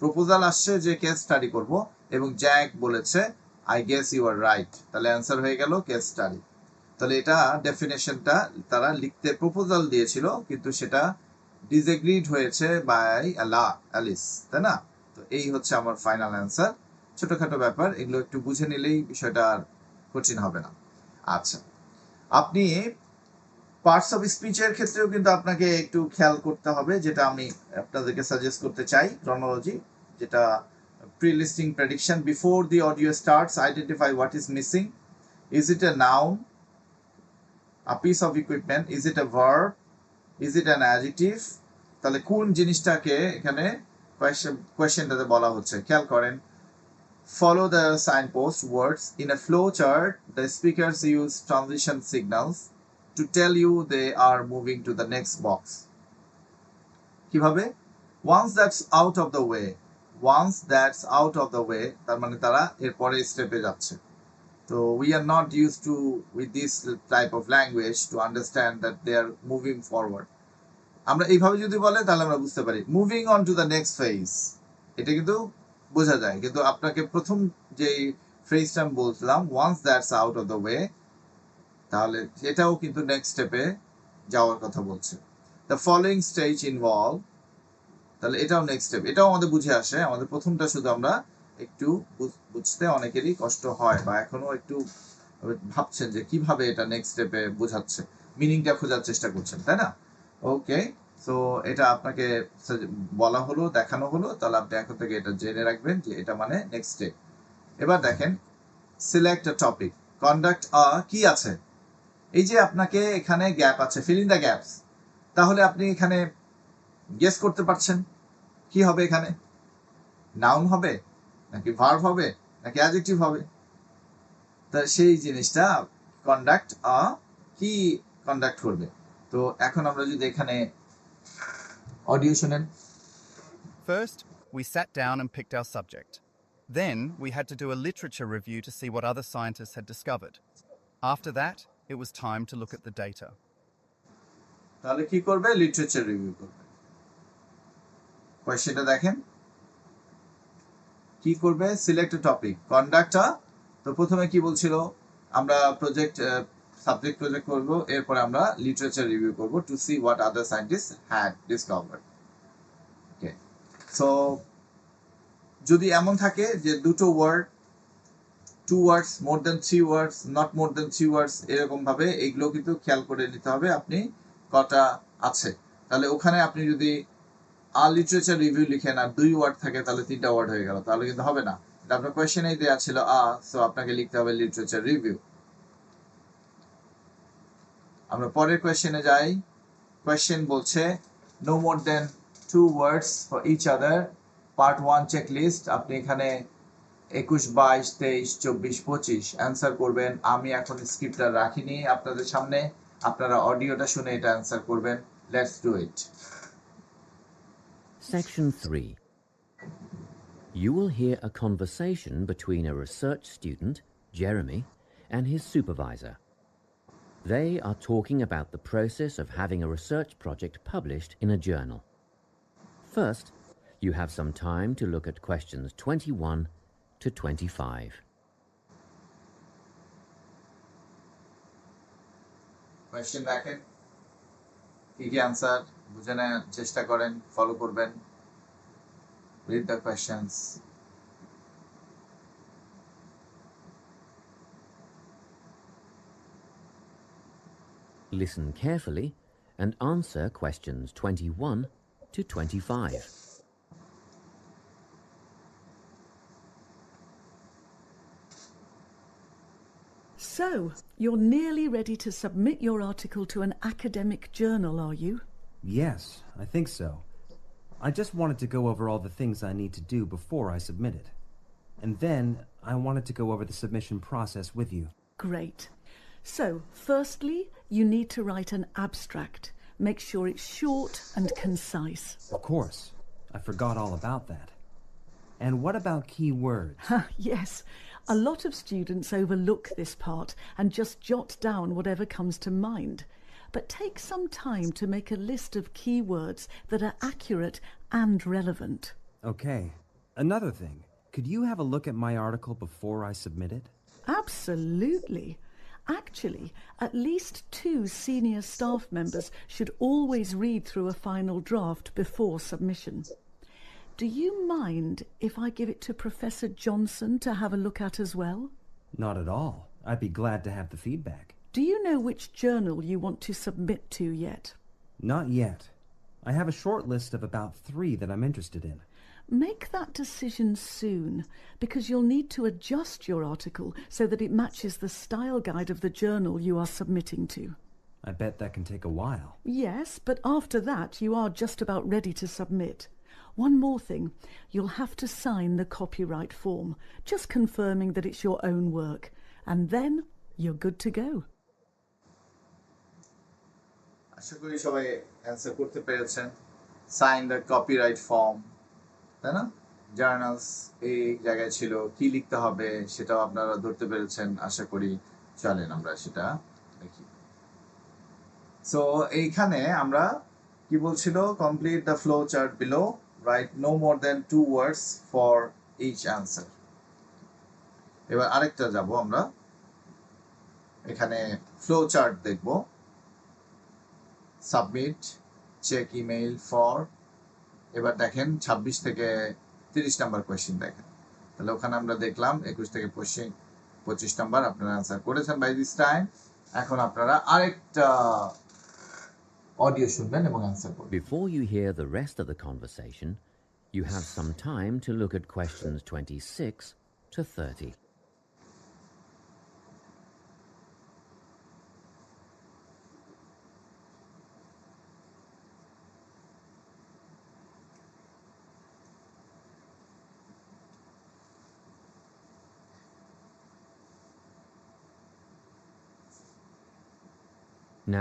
proposal আসছে যে কেস স্টাডি করব এবং জ্যাক বলেছে I guess you are right, তাহলে অ্যান্সার হয়ে গেল কেস স্টাডি। তাহলে এটা ডেফিনেশনটা তারা লিখতে প্রপোজাল দিয়েছিল কিন্তু সেটা ডিসএগ্রিড হয়েছে বাই অ্যালিস, তাই না? তো এই হচ্ছে আমার ফাইনাল অ্যান্সার। ছোটখাটো ব্যাপার, এগুলো একটু বুঝে নিলেই বিষয়টা আর কঠিন হবে না। আচ্ছা, আপনি পার্টস অফ স্পিচের ক্ষেত্রেও কিন্তু আপনাকে একটু খেয়াল করতে হবে, যেটা আমি আপনাদেরকে সাজেস্ট করতে চাই। ক্রনোলজি, যেটা pre-listing prediction, before the audio starts identify what is missing, is it a noun, a piece of equipment, is it A verb, is it an adjective. তাহলে কোন জিনিসটাকে এখানে কোয়েশ্চেনটাতে বলা হচ্ছে, খেয়াল করেন। Follow the signpost words. In a flow chart, the speakers use transition signals to tell you they are moving to the next box. কিভাবে? Once that's out of the way, once that's out of the way, তার মানে তারা এরপরে স্টেপে যাচ্ছে। তো we are not used to with this type of language to understand that they are moving forward. আমরা এইভাবে যদি বলে তাহলে আমরা বুঝতে পারি moving on to the next phase, এটা কিন্তু বোঝা যায়। কিন্তু আপনাকে প্রথম যে ফ্রেজটা আমি বলছিলাম once that's out of the way, তাহলে এটাও কিন্তু নেক্সট স্টেপে যাওয়ার কথা বলছে। দ্য ফলোইং স্টেজ ইনভলভ, তাহলে এটাও নেক্সট স্টেপ, এটাও আমাদের বুঝে আসে। আমাদের প্রথমটা শুধু আমরা একটু বুঝতে অনেকেরই কষ্ট হয় বা এখনো একটু ভাবছেন যে কিভাবে এটা নেক্সট স্টেপে বোঝাচ্ছে, মিনিংটা খোঁজার চেষ্টা করছেন, তাই না? ওকে, সো এটা আপনাকে বলা হলো, দেখানো হলো, তাহলে আপনি এখন থেকে এটা জেনে রাখবেন যে এটা মানে নেক্সট স্টেপ। এবার দেখেন সিলেক্ট আ টপিক, কন্ডাক্ট আ, কি আছে? এই যে আপনাকে এখানে গ্যাপ আছে, ফিল ইন দ্য গ্যাপস। তাহলে আপনি এখানে গেস করতে পারছেন কি হবে এখানে, নাউন হবে নাকি ভার্ব হবে নাকি অ্যাডজেক্টিভ হবে? তা সেই জিনিসটা কন্ডাক্ট আ, কি কন্ডাক্ট করবে। তো এখন আমরা যদি এখানে অডিও শুনেন। First, we sat down and picked our subject. Then, we had to do a literature review to see what other scientists had discovered. After that, it was time to look at the data. তাহলে কি করবে? Literature review করবে। কোয়েশ্চেনটা দেখেন কি করবে, select আ topic, conduct আ। তো প্রথমে কি বলছিল, আমরা সাবজেক্ট প্রজেক্ট করব, এরপরে আমরা লিটারেচার রিভিউ করব to see what other scientist had discovered. Okay, so যদি এমন থাকে যে দুটো word, 2 words, more than 3 words, not more than 3 words, এরকম ভাবে এগুলো কিন্তু খেয়াল করে নিতে হবে আপনি কটা আছে। তাহলে ওখানে আপনি যদি আ লিটারেচার রিভিউ লিখেন আর 2 ওয়ার্ড থাকে তাহলে 3টা ওয়ার্ড হয়ে গেল, তাহলে কিন্তু হবে না। এটা আপনার কোয়েশ্চেনেই দেওয়া ছিল আ, সো আপনাকে লিখতে হবে লিটারেচার রিভিউ। আমরা পরের কোয়েশ্চেনে যাই। কোয়েশ্চেন বলছে no more than 2 words for each other. Part 1 checklist, আপনি এখানে 21, 22, 23, 24, 25 অ্যান্সার করবেন। আমি এখন স্ক্রিপ্টটা রাখিনি আপনাদের সামনে, আপনারা অডিওটা শুনে এটা অ্যান্সার করবেন। Let's do it. Section 3. You will hear a conversation between a research student, Jeremy, and his supervisor. They are talking about the process of having a research project published in a journal. First, you have some time to look at questions 21 to 25. Question দেখেন, কি কি answer বুঝে নেওয়ার চেষ্টা করেন, follow করবেন। Read the questions. Listen carefully and answer questions 21 to 25. So, you're nearly ready to submit your article to an academic journal, are you? Yes, I think so. I just wanted to go over all the things I need to do before I submit it. And then I wanted to go over the submission process with you. Great. So, firstly, you need to write an abstract. Make sure it's short and concise. Of course. I forgot all about that. And what about key words? Yes. A lot of students overlook this part and just jot down whatever comes to mind. But take some time to make a list of keywords that are accurate and relevant. Okay. Another thing. Could you have a look at my article before I submit it? Absolutely. Actually, at least 2 senior staff members should always read through a final draft before submission. Do you mind if I give it to Professor Johnson to have a look at as well? Not at all. I'd be glad to have the feedback. Do you know which journal you want to submit to yet? Not yet. I have a short list of about 3 that I'm interested in. Make that decision soon, because you'll need to adjust your article so that it matches the style guide of the journal you are submitting to. I bet that can take a while. Yes, but after that you are just about ready to submit. One more thing, you'll have to sign the copyright form, just confirming that it's your own work, and then you're good to go. আশা করি সবাই answer করতে পেরেছেন। Sign the copyright form, তাই না? Journals এই জায়গায় ছিল, কি লিখতে হবে সেটাও আপনারা ধরতে পেরেছেন আশা করি। চলেন আমরা সেটা দেখি। সো এইখানে আমরা কি বলছিল, complete the flow chart below, write no more than 2 words for each answer. এবার আরেকটা যাব আমরা, এখানে ফ্লো চার্ট দেখব। সাবমিট, চেক ইমেইল ফর, এবার দেখেন 26 থেকে 30 নাম্বার কোয়েশ্চেন দেখেন। তাহলে ওখানে আমরা দেখলাম 21 থেকে 25 নাম্বার আপনারা অ্যান্সার করেছেন বাই দিস টাইম। এখন আপনারা আরেকটা অডিও শুনবেন এবং অ্যান্সার করবেন। Before you hear the rest of the conversation, you have some time to look at questions 26 to 30.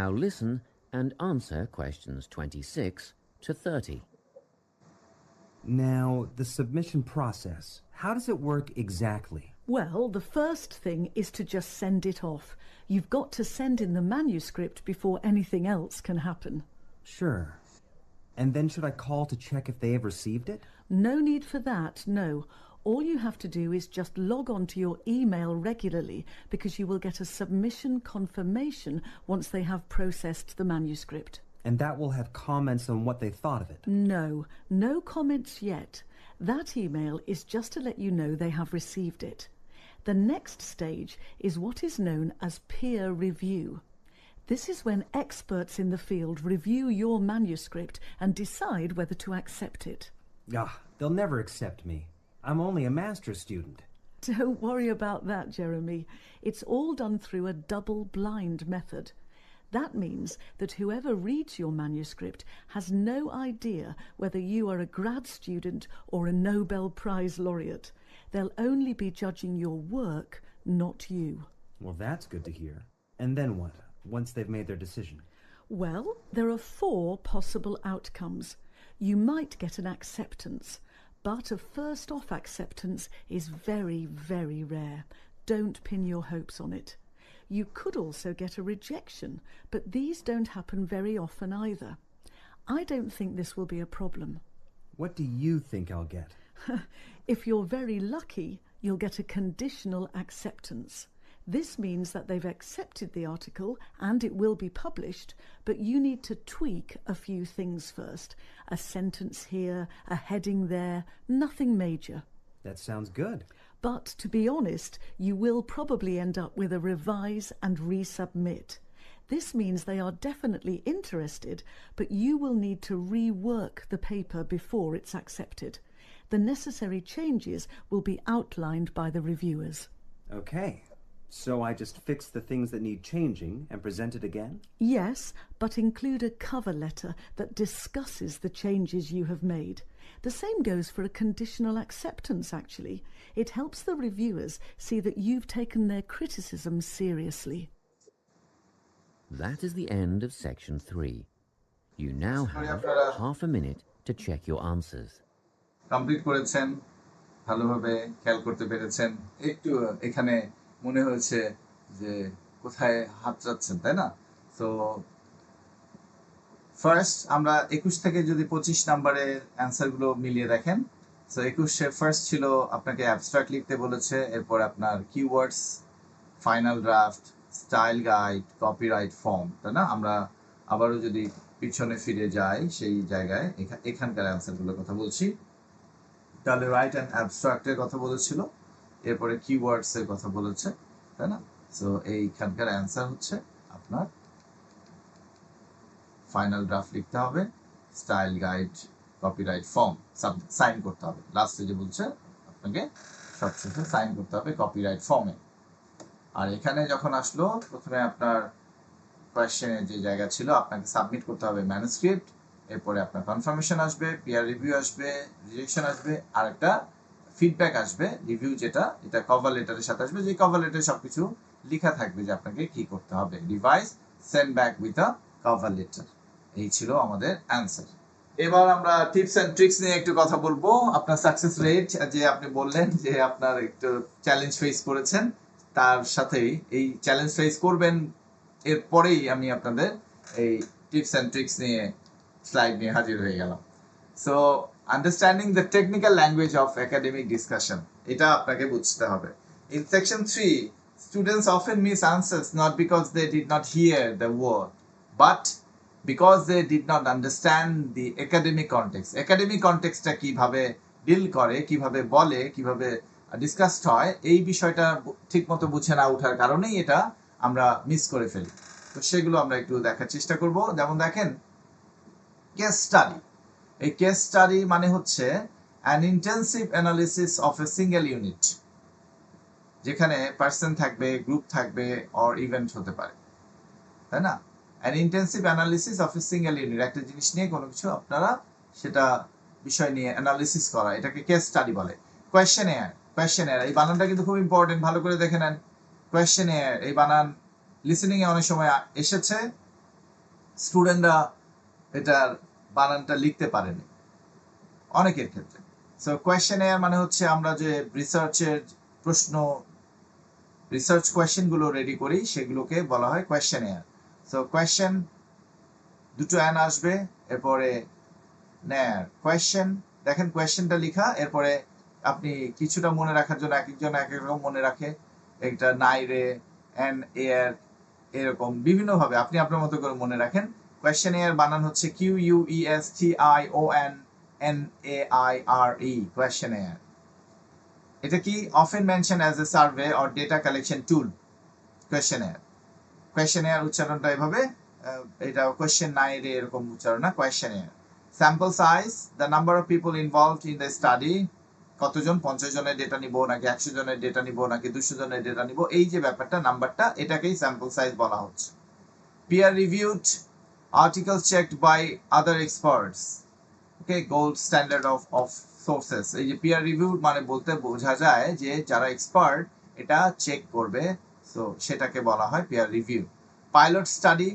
Now listen and answer questions 26 to 30. Now, the submission process. How does it work exactly? Well, the first thing is to just send it off. You've got to send in the manuscript before anything else can happen. Sure. And then should I call to check if they have received it? No need for that, no. All you have to do is just log on to your email regularly, because you will get a submission confirmation once they have processed the manuscript. And that will have comments on what they thought of it? No comments yet. That email is just to let you know they have received it. The next stage is what is known as peer review. This is when experts in the field review your manuscript and decide whether to accept it. They'll never accept me. I'm only a master's student. Don't worry about that, Jeremy. It's all done through a double-blind method. That means that whoever reads your manuscript has no idea whether you are a grad student or a Nobel Prize laureate. They'll only be judging your work, not you. Well, that's good to hear. And then what, once they've made their decision? Well, there are 4 possible outcomes. You might get an acceptance, but a first-off acceptance is very, very rare. Don't pin your hopes on it. You could also get a rejection, but these don't happen very often either. I don't think this will be a problem. What do you think I'll get? If you're very lucky, you'll get a conditional acceptance. This means that they've accepted the article and it will be published, but you need to tweak a few things first. A sentence here, a heading there, nothing major. That sounds good. But to be honest, you will probably end up with a revise and resubmit. This means they are definitely interested, but you will need to rework the paper before it's accepted. The necessary changes will be outlined by the reviewers. Okay. So I just fix the things that need changing and present it again? Yes, but include a cover letter that discusses the changes you have made. The same goes for a conditional acceptance, actually. It helps the reviewers see that you've taken their criticism seriously. That is the end of section 3. You now have half a minute to check your answers. Complete করেছেন, ভালোভাবে খেয়াল করতে পেরেছেন, একটু এখানে মনে হয়েছে যে কোথায় হাত যাচ্ছেন, তাই না? তো ফার্স্ট আমরা 21 থেকে যদি 25 নম্বরের অ্যান্সারগুলো মিলিয়ে দেখেন, সো 21-এ ফার্স্ট ছিল আপনাকে অ্যাবস্ট্রাক্ট লিখতে বলেছে, এরপর আপনার keywords, final draft, style guide, copyright form, তাই না? আমরা আবারও যদি পিছনে ফিরে যাই সেই জায়গায় এখানকার অ্যান্সারগুলোর কথা বলছি, তাহলে রাইট অ্যান্ড অ্যাবস্ট্রাক্টের কথা বলেছিল, এরপরে কিওয়ার্ডস এর কথা বলেছে, তাই না? সো এইখানকার অ্যান্সার হচ্ছে আপনার ফাইনাল ড্রাফট লিখতে হবে, style guide, copyright form sign করতে হবে। লাস্টে যে বলছে আপনাকে সবশেষে সাইন করতে হবে কপিরাইট ফর্মে। আর এখানে যখন আসলো প্রথমে আপনার কোয়েশ্চেনের যে জায়গা ছিল আপনাকে সাবমিট করতে হবে ম্যানুস্ক্রিপ্ট, এরপরে আপনার কনফার্মেশন আসবে, পিয়ার রিভিউ আসবে, রিজেকশন আসবে, আর একটা ফিডব্যাক আসবে, রিভিউ যেটা এটা কভার লেটারের সাথে আসবে, যে কভার লেটারে সবকিছু লেখা থাকবে যে আপনাকে কি করতে হবে, revise, send back with a cover letter. এই ছিল আমাদের অ্যান্সার। এবার আমরা টিপস এন্ড ট্রিক্স নিয়ে একটু কথা বলবো। আপনার সাকসেস রেট, যে আপনি বললেন যে আপনার একটু চ্যালেঞ্জ ফেস করেছেন, তার সাথেই এই চ্যালেঞ্জ ফেস করবেন, এরপরেই আমি আপনাদের এই টিপস এন্ড ট্রিক্স নিয়ে স্লাইড নিয়ে হাজির হয়ে গেলাম। So understanding the technical language of academic discussion, এটা আপনাকে বুঝতে হবে। In section 3, students often miss answers not because they did not hear the word, but because they did not understand the academic context. Academic context-টা কিভাবে deal করে, কিভাবে বলে, কিভাবে discussed হয়, এই বিষয়টা ঠিকমতো বুঝে না ওঠার কারণেই এটা আমরা মিস করে ফেলি। তো সেগুলো আমরা একটু দেখার চেষ্টা করব। যেমন দেখেন, কেস স্টাডি। এই কেস স্টাডি মানে হচ্ছে an intensive analysis of a single unit, যেখানে পার্সন থাকবে, গ্রুপ থাকবে, অর ইভেন্ট হতে পারে, তাই না? an intensive analysis of a single unit, একটা জিনিস নিয়ে কোনো কিছু আপনারা সেটা বিষয় নিয়ে অ্যানালিসিস করা, এটাকে কেস স্টাডি বলে। কোয়েশ্চেনেয়ার, এই বানানটা কিন্তু খুব ইম্পর্টেন্ট, ভালো করে দেখে নেন। কোয়েশ্চেনেয়ার, এই বানান লিসেনিং এ অনেক সময় এসেছে, স্টুডেন্টরা এটার বানানটা লিখতে পারেনি অনেকের ক্ষেত্রে। সো কোয়েশ্চেনেয়ার মানে হচ্ছে আমরা যে রিসার্চের প্রশ্ন, রিসার্চ কোয়েশ্চেনগুলো রেডি করি, সেগুলোকে বলা হয় কোয়েশ্চেনেয়ার। সো কোয়েশ্চেন, দুটো অ্যান আসবে, এরপরে নেয়ার, কোয়েশ্চেন। দেখেন কোয়েশ্চেনটা লেখা, এরপরে আপনি কিছুটা মনে রাখার জন্য এক একজন এক এক রকম মনে রাখে, একটা নাইরে, এন এয়ার, এরকম বিভিন্নভাবে আপনি আপনার মতো করে মনে রাখেন। কোয়েশ্চেনেয়ার বানান হচ্ছে QUESTIONNAIRE, কোয়েশ্চেনেয়ার। এটা কি often mentioned as a survey or data collection tool, কোয়েশ্চেনেয়ার। কোয়েশ্চেনেয়ার উচ্চারণটা এভাবে, এটা কোয়েশ্চেন নাইরে এরকম উচ্চারণ না, questionnaire. Sample size, the number of people involved in the study, কতজন, 50 জনের ডেটা নিব নাকি 100 জনের ডেটা নিব নাকি 200 জনের ডেটা নিব, এই যে ব্যাপারটা, নাম্বারটা, এটাকেই স্যাম্পল সাইজ বলা হচ্ছে। peer reviewed articles checked by other experts. Okay, gold standard of sources. এই যে peer reviewed মানে বলতে বোঝা যায় যে যারা এক্সপার্ট এটা চেক করবে, সো সেটাকে বলা হয় peer review. Pilot study,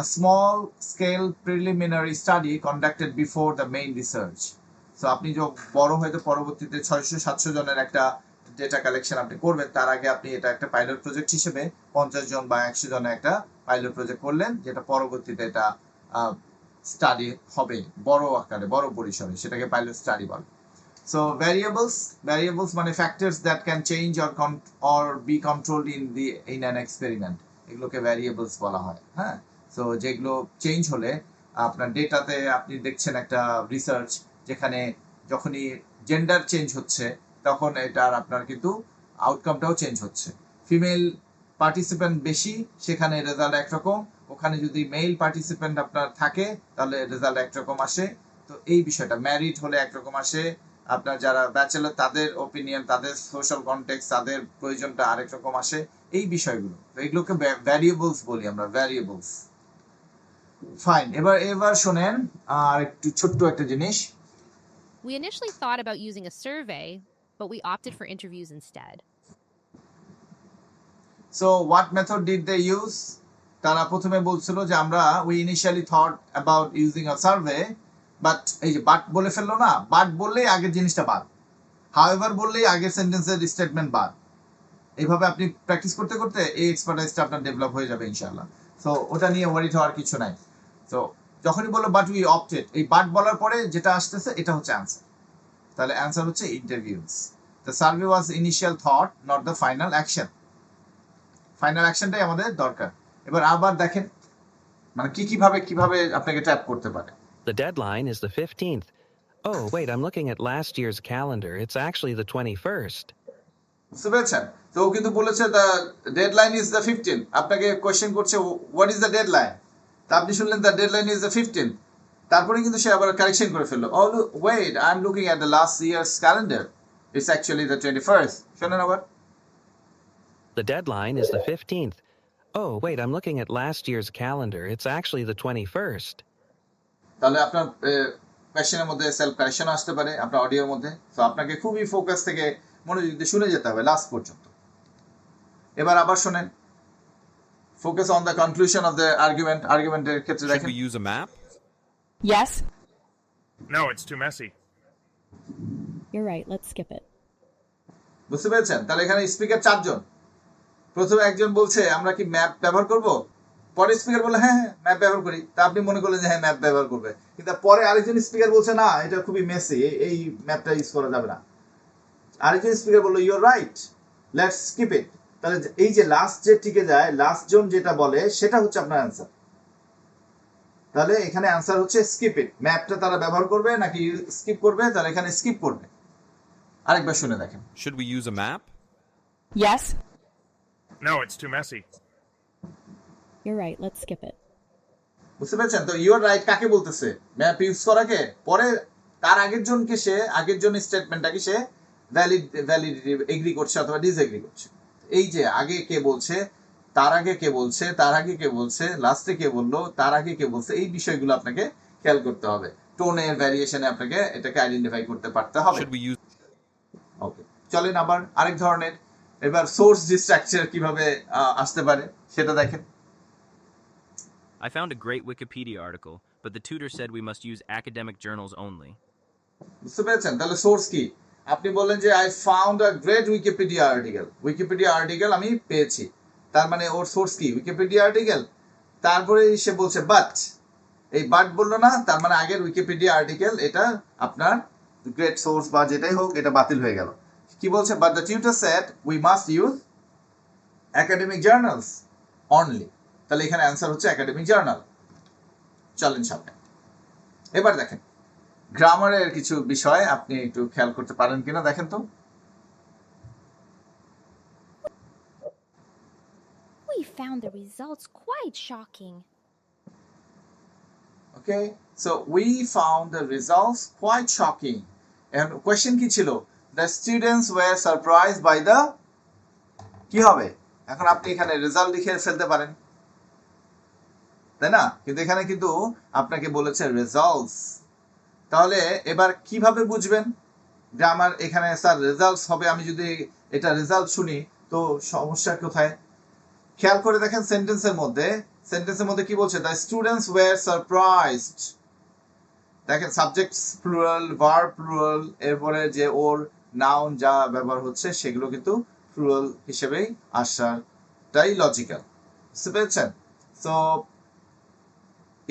a small scale preliminary study conducted before the main research. So আপনি যে বড় হয়তো পরবর্তীতে 600-700 জনের একটা ডেটা কালেকশন আপনি করবেন, তার আগে আপনি এটা একটা পাইলট প্রজেক্ট হিসেবে 50 জন বা 100 জনের একটা পাইলট প্রজেক্ট করলেন, যেটা পরবর্তীতে এটা স্টাডি হবে বড় আকারে, বড় পরিসরে, সেটাকে পাইলট স্টাডি বলে। সো ভ্যারিয়েবলস মানে factors that can change or B controlled in an experiment, এগুলোকে ভ্যারিয়েবলস বলা হয়। হ্যাঁ, সো যেগুলো চেঞ্জ হলে আপনার ডেটাতে আপনি দেখছেন একটা রিসার্চ যেখানে যখনই জেন্ডার চেঞ্জ হচ্ছে তখন এটার আপনার কিন্তু আউটকামটাও চেঞ্জ হচ্ছে। ফিমেল পার্টিসিপেন্ট বেশি, সেখানে রেজাল্ট একরকম, ওখানে যদি মেল পার্টিসিপেন্ট আপনার থাকে তাহলে রেজাল্ট একরকম আসে। তো এই বিষয়টা ম্যারিড হলে একরকম আসে, আপনার যারা ব্যাচেলর তাদের ওপিনিয়ন, তাদের সোশ্যাল কনটেক্সট, তাদের প্রয়োজনটা আরেক রকম আসে, এই বিষয়গুলো। তো এগুলোকে ভ্যারিয়েবলস বলি আমরা, ভ্যারিয়েবলস। ফাইন, এবার শোনেন আর একটু ছোট্ট একটা জিনিস। We initially thought about using a survey, but we opted for interviews instead. So what method did they use? তারা প্রথমে বলছিল যে আমরা we initially thought about using a survey, but এই যে বাট বলে ফেললো না, বাট বললেই আগের জিনিসটা বাদ, however বললেই আগের সেন্টেন্সের স্টেটমেন্ট বাদ। এইভাবে আপনি প্র্যাকটিস করতে করতে এই এক্সপার্টাইজটা আপনার ডেভেলপ হয়ে যাবে ইনশাআল্লাহ। সো ওটা নিয়ে ওয়ারিড হওয়ার কিছু নাই। তো যখনই বললো বাট উই অপটেড, এই বাট বলার পরে যেটা আসতেছে এটা হচ্ছে অ্যান্সার। তাহলে অ্যান্সার হচ্ছে interviews. The survey was initial thought, not the final action. Final অ্যাকশনটাই আমাদের দরকার। এবার আবার দেখেন মানে কিভাবে আপনাকে ট্যাপ করতে পারে। The deadline is the 15th. Oh, wait, I'm looking at last year's calendar. It's actually the 21st. বুঝতে পেরেছেন? তো ও কিন্তু বলেছে the deadline is the 15th, আপনাকে কোয়েশ্চেন করছে হোয়াট ইজ দ্য ডেডলাইন, তা আপনি শুনলেন the deadline is the 15th, তারপরে কিন্তু সে আবার কারেকশন করে ফেললো, oh wait I am looking at the last year's calendar, it's actually the 21st। শোনেন আবার, The deadline is the 15th. Oh, wait, I'm looking at last year's calendar. It's actually the 21st. তাহলে আপনার কোয়েশ্চেনের মধ্যে self correction আসতে পারে আপনার অডিওর মধ্যে। তো আপনাকে খুবই ফোকাস থেকে মনোযোগ দিয়ে শুনে যেতে হবে লাস্ট পর্যন্ত। এবার আবার শোনেন, focus on the conclusion of the আর্গুমেন্টের ক্ষেত্রে দেখেন। Should we use a map? Yes. No, it's too messy. You're right. Let's skip it. বুঝতে পেরেছেন? তাহলে এখানে স্পিকার 4 জন। প্রথমে একজন বলছে আমরা কি ম্যাপ ব্যবহার করব, পরে স্পিকার বলে হ্যাঁ ম্যাপ ব্যবহার করি, তা আপনি মনে করলেন যে হ্যাঁ ম্যাপ ব্যবহার করবে, কিন্তু পরে আরেকজন স্পিকার বলছে না এটা খুবই মেসি, এই ম্যাপটা ইউজ করা যাবে না। আরেকজন স্পিকার বললো you are right, let's skip it. তাহলে এই যে লাস্ট যে টিকে যায়, লাস্ট জন যেটা বলে সেটা হচ্ছে আপনার অ্যান্সার। তাহলে এখানে অ্যান্সার হচ্ছে স্কিপ ইট। ম্যাপটা তারা ব্যবহার করবে নাকি স্কিপ করবে, তাহলে এখানে স্কিপ করবে। আরেকবার শুনে দেখেন। Should we use a map? Yes. No, it's too messy. You're right. Let's skip it. বুঝতে পেরেছেন? তো ইউ আর রাইট কাকে বলতেছে? ম্যাপ ইউজ করাকে। পরে তার আগের জন স্টেটমেন্টটাকে সে ভ্যালিডিটি এগ্রি করছে অথবা ডিসএগ্রি করছে। এই যে আগে কে বলছে, তার আগে কে বলছে, তার আগে কে বলছে, লাস্টে কে বললো, তার আগে কে বলছে, এই বিষয়গুলো আপনাকে খেয়াল করতে হবে। টোনের ভ্যারিয়েশনে আপনাকে এটাকে আইডেন্টিফাই করতে পারতে হবে। ওকে, চলেন আবার আরেক ধরনের। এবার সোর্স ডিস্ট্রাকচার কিভাবে আসতে পারে সেটা দেখেন। I found a great Wikipedia article, but the tutor said we must use academic journals only. বুঝতে পেরেছেন? তাহলে সোর্স কি? আপনি বললেন যে I found a great Wikipedia article আমি পেয়েছি, তার মানে ওর সোর্স কি? Wikipedia article. তারপরে সে বলছে বাট, এই বাট বললো না, তার মানে আগের উইকিপিডিয়া আর্টিকেল এটা আপনার গ্রেট সোর্স বা যেটাই হোক এটা বাতিল হয়ে গেল। কি বলছে? But the tutor said we must use academic journals only. তাহলে এখানে অ্যান্সার হচ্ছে একাডেমিক জার্নাল। চলেন সামনে। এবার দেখেন গ্রামারের কিছু বিষয় আপনি একটু খেয়াল করতে পারেন কিনা দেখেন তো। We found the results quite shocking. Okay, so we found the results quite shocking. And question কি ছিল? The students were surprised by the কি হবে? এখন আপনি এখানে রেজাল্ট লিখে ফেলতে পারেন। তাই না? কিন্তু এখানে কিন্তু আপনাকে বলেছে রেজাল্টস। তাহলে এবার কিভাবে বুঝবেন যে আমার এখানে স্যার রেজাল্টস হবে, আমি যদি এটা রেজাল্ট শুনি তো সমস্যা কোথায়? খেয়াল করে দেখেন সেন্টেন্সের মধ্যে কি বলছে? The students were surprised. দেখেন সাবজেক্টস প্লুরাল, ভার্ব প্লুরাল, এরপরে যে ওর নাউন যা ব্যবহার হচ্ছে সেগুলো কিন্তু প্লুরাল হিসেবেই আসাটাই লজিক্যাল। বুঝতে পেরেছেন? So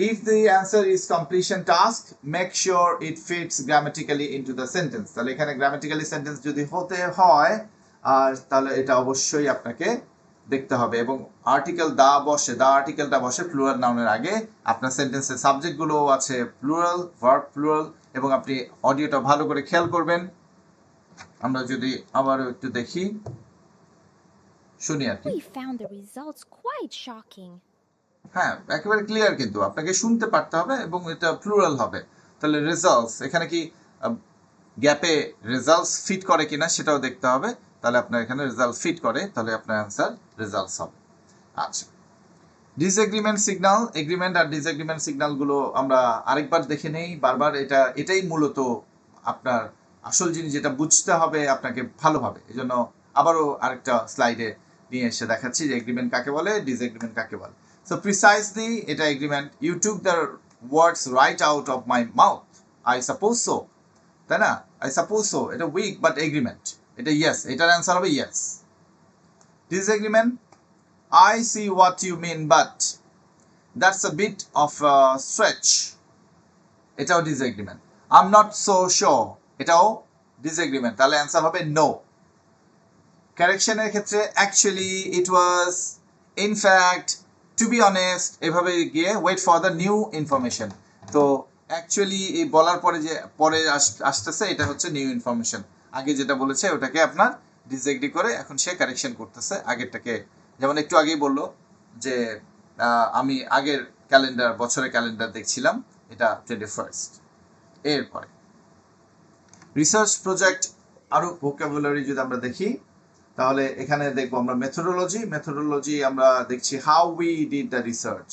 if the answer is completion task, make sure it fits grammatically into the sentence. তাহলে এখানে grammatically sentence যদি হতে হয় আর তাহলে এটা অবশ্যই আপনাকে দেখতে হবে, এবং আর্টিকেল দা আর্টিকেলটা বসে প্লুরাল নাউনের আগে। আপনার সেন্টেন্সের সাবজেক্ট গুলো আছে প্লুরাল, ভার্ব প্লুরাল, এবং আপনি অডিওটা ভালো করে খেয়াল করবেন। আমরা যদি আবার একটু দেখি, শুনি আর কি। We found the results quite shocking. হ্যাঁ, একেবারে ক্লিয়ার, কিন্তু আপনাকে শুনতে পারতে হবে এবং এটা প্লুরাল হবে। তাহলে রেজাল্টস, এখানে কি গ্যাপে রেজাল্টস ফিট করে কিনা সেটাও দেখতে হবে। তাহলে আপনার এখানে রেজাল্ট ফিট করে, তাহলে আপনার অ্যান্সার রেজাল্টস হবে। আচ্ছা, ডিসএগ্রিমেন্ট সিগন্যাল, এগ্রিমেন্ট আর ডিসএগ্রিমেন্ট সিগন্যালগুলো আমরা আরেকবার দেখে নেই বারবার। এটাই মূলত আপনার আসল জিনিস, যেটা বুঝতে হবে আপনাকে ভালোভাবে। এই জন্য আবারও আরেকটা স্লাইডে নিয়ে এসে দেখাচ্ছি যে এগ্রিমেন্ট কাকে বলে, ডিসএগ্রিমেন্ট কাকে বলে। So precisely, এটা agreement. You took the words right out of my mouth. I suppose so. তাই না? I suppose so. এটা weak but agreement. এটা yes. এটার answer হবে yes. Disagreement. I see what you mean, but that's a bit of a stretch. এটাও disagreement. I'm not so sure. এটাও disagreement. তাহলে answer হবে no. Correction এর ক্ষেত্রে actually, it was, in fact, to be honest, এভাবে গিয়ে wait for the new information. তো actually এই বলার পরে যে পরে আসতেছে এটা হচ্ছে নিউ ইনফরমেশন। আগে যেটা বলেছে ওটাকে আপনার ডিসএগ্রি করে এখন সে কারেকশন করতেছে আগেরটাকে। যেমন একটু আগেই বললো যে আমি আগের ক্যালেন্ডার, বছরের ক্যালেন্ডার দেখছিলাম, এটা 21st। এরপরে রিসার্চ প্রজেক্ট, আরো ভোকাবুলারি যদি আমরা দেখি তাহলে এখানে দেখবো আমরা মেথোডোলজি আমরা দেখছি how we did the research.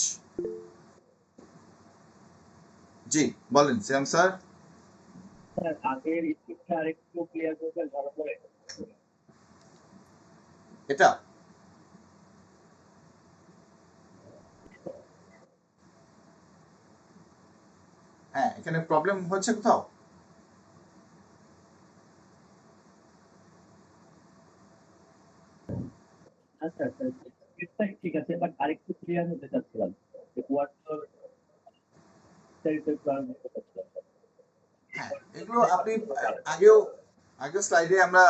জি বলেন শ্যাম স্যার। এটা হ্যাঁ, এখানে প্রবলেম হচ্ছে কোথাও? আচ্ছা আচ্ছা, ঠিক আছে, বাট আরেকটু ক্লিয়ার হতে চাচ্ছিলাম যে কোয়ার্টার এগুলো আপনি আগেও স্লাইডে আমরা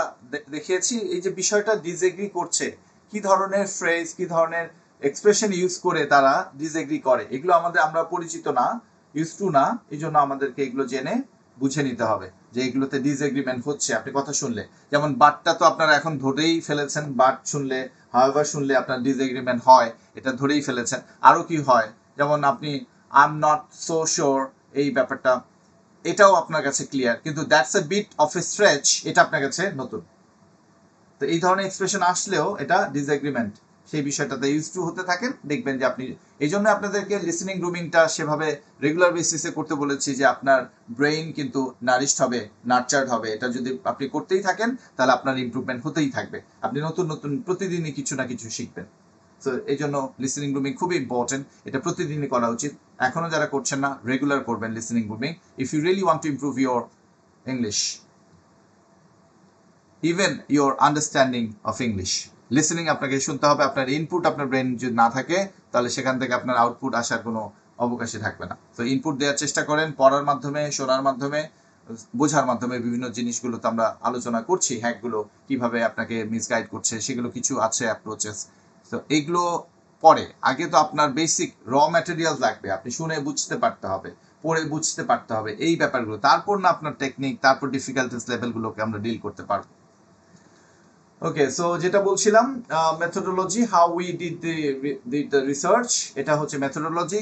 দেখিয়েছি। এই যে বিষয়টা ডিসএগ্রি করছে, কি ধরনের ফ্রেজ, কি ধরনের এক্সপ্রেশন ইউজ করে তারা ডিসএগ্রি করে, এগুলো আমরা পরিচিত না, ইউজ টু না। এই জন্য আমাদেরকে এগুলো জেনে বুঝে নিতে হবে যে এগুলোতে ডিসএগ্রিমেন্ট হচ্ছে। আপনি কথা শুনলে, যেমন বাটটা তো আপনারা এখন ধরেই ফেলেছেন, বাট শুনলে, হাওয়েভার শুনলে আপনার ডিসএগ্রিমেন্ট হয়, এটা ধরেই ফেলেছেন। আরো কি হয়, যেমন আপনি I am not so sure, এই ব্যাপারটা এটাও আপনার কাছে ক্লিয়ার, কিন্তু that's a bit of a stretch এটা আপনার কাছে নতুন। তো এই ধরনের এক্সপ্রেশন আসলেও এটা ডিসএগ্রিমেন্ট, সেই বিষয়টাতে ইউজ টু হতে থাকেন, দেখবেন যে আপনি। এই জন্য আপনাদেরকে লিসেনিং গ্রুমিংটা সেভাবে রেগুলার বেসিসে করতে বলেছি যে আপনার ব্রেইন কিন্তু নারিশড হবে, নার্চার্ড হবে। এটা যদি আপনি করতেই থাকেন তাহলে আপনার ইমপ্রুভমেন্ট হতেই থাকবে, আপনি নতুন নতুন প্রতিদিনই কিছু না কিছু শিখবেন। সো এই জন্য লিসেনিং গ্রুমিং খুবই ইম্পর্টেন্ট, এটা প্রতিদিনই করা উচিত। এখনো যারা করছেন না, রেগুলার করবেন listening grooming if you really want to improve your English, even your understanding of English. Listening আপনাকে শুনতে হবে, আপনার ইনপুট আপনার ব্রেন যদি না থাকে তাহলে সেখান থেকে আপনার আউটপুট আসার কোনো অবকাশই থাকবে না। তো ইনপুট দেওয়ার চেষ্টা করেন, পড়ার মাধ্যমে, শোনার মাধ্যমে, বোঝার মাধ্যমে। বিভিন্ন জিনিসগুলো তো আমরা আলোচনা করছি, হ্যাকগুলো কিভাবে আপনাকে মিসগাইড করছে, সেগুলো কিছু আছে অ্যাপ্রোচেস। তো এইগুলো পরে, আগে তো আপনার বেসিক র ম্যাটেরিয়াল লাগবে, আপনি শুনে বুঝতে পারতে হবে, পড়ে বুঝতে পারতে হবে এই ব্যাপারগুলো, তারপর না আপনার টেকনিক, তারপর ডিফিকাল্টিস লেভেলগুলোকে আমরা ডিল করতে পারবো। ওকে, সো যেটা বলছিলাম methodology, how we did the research, এটা হচ্ছে মেথোডোলজি।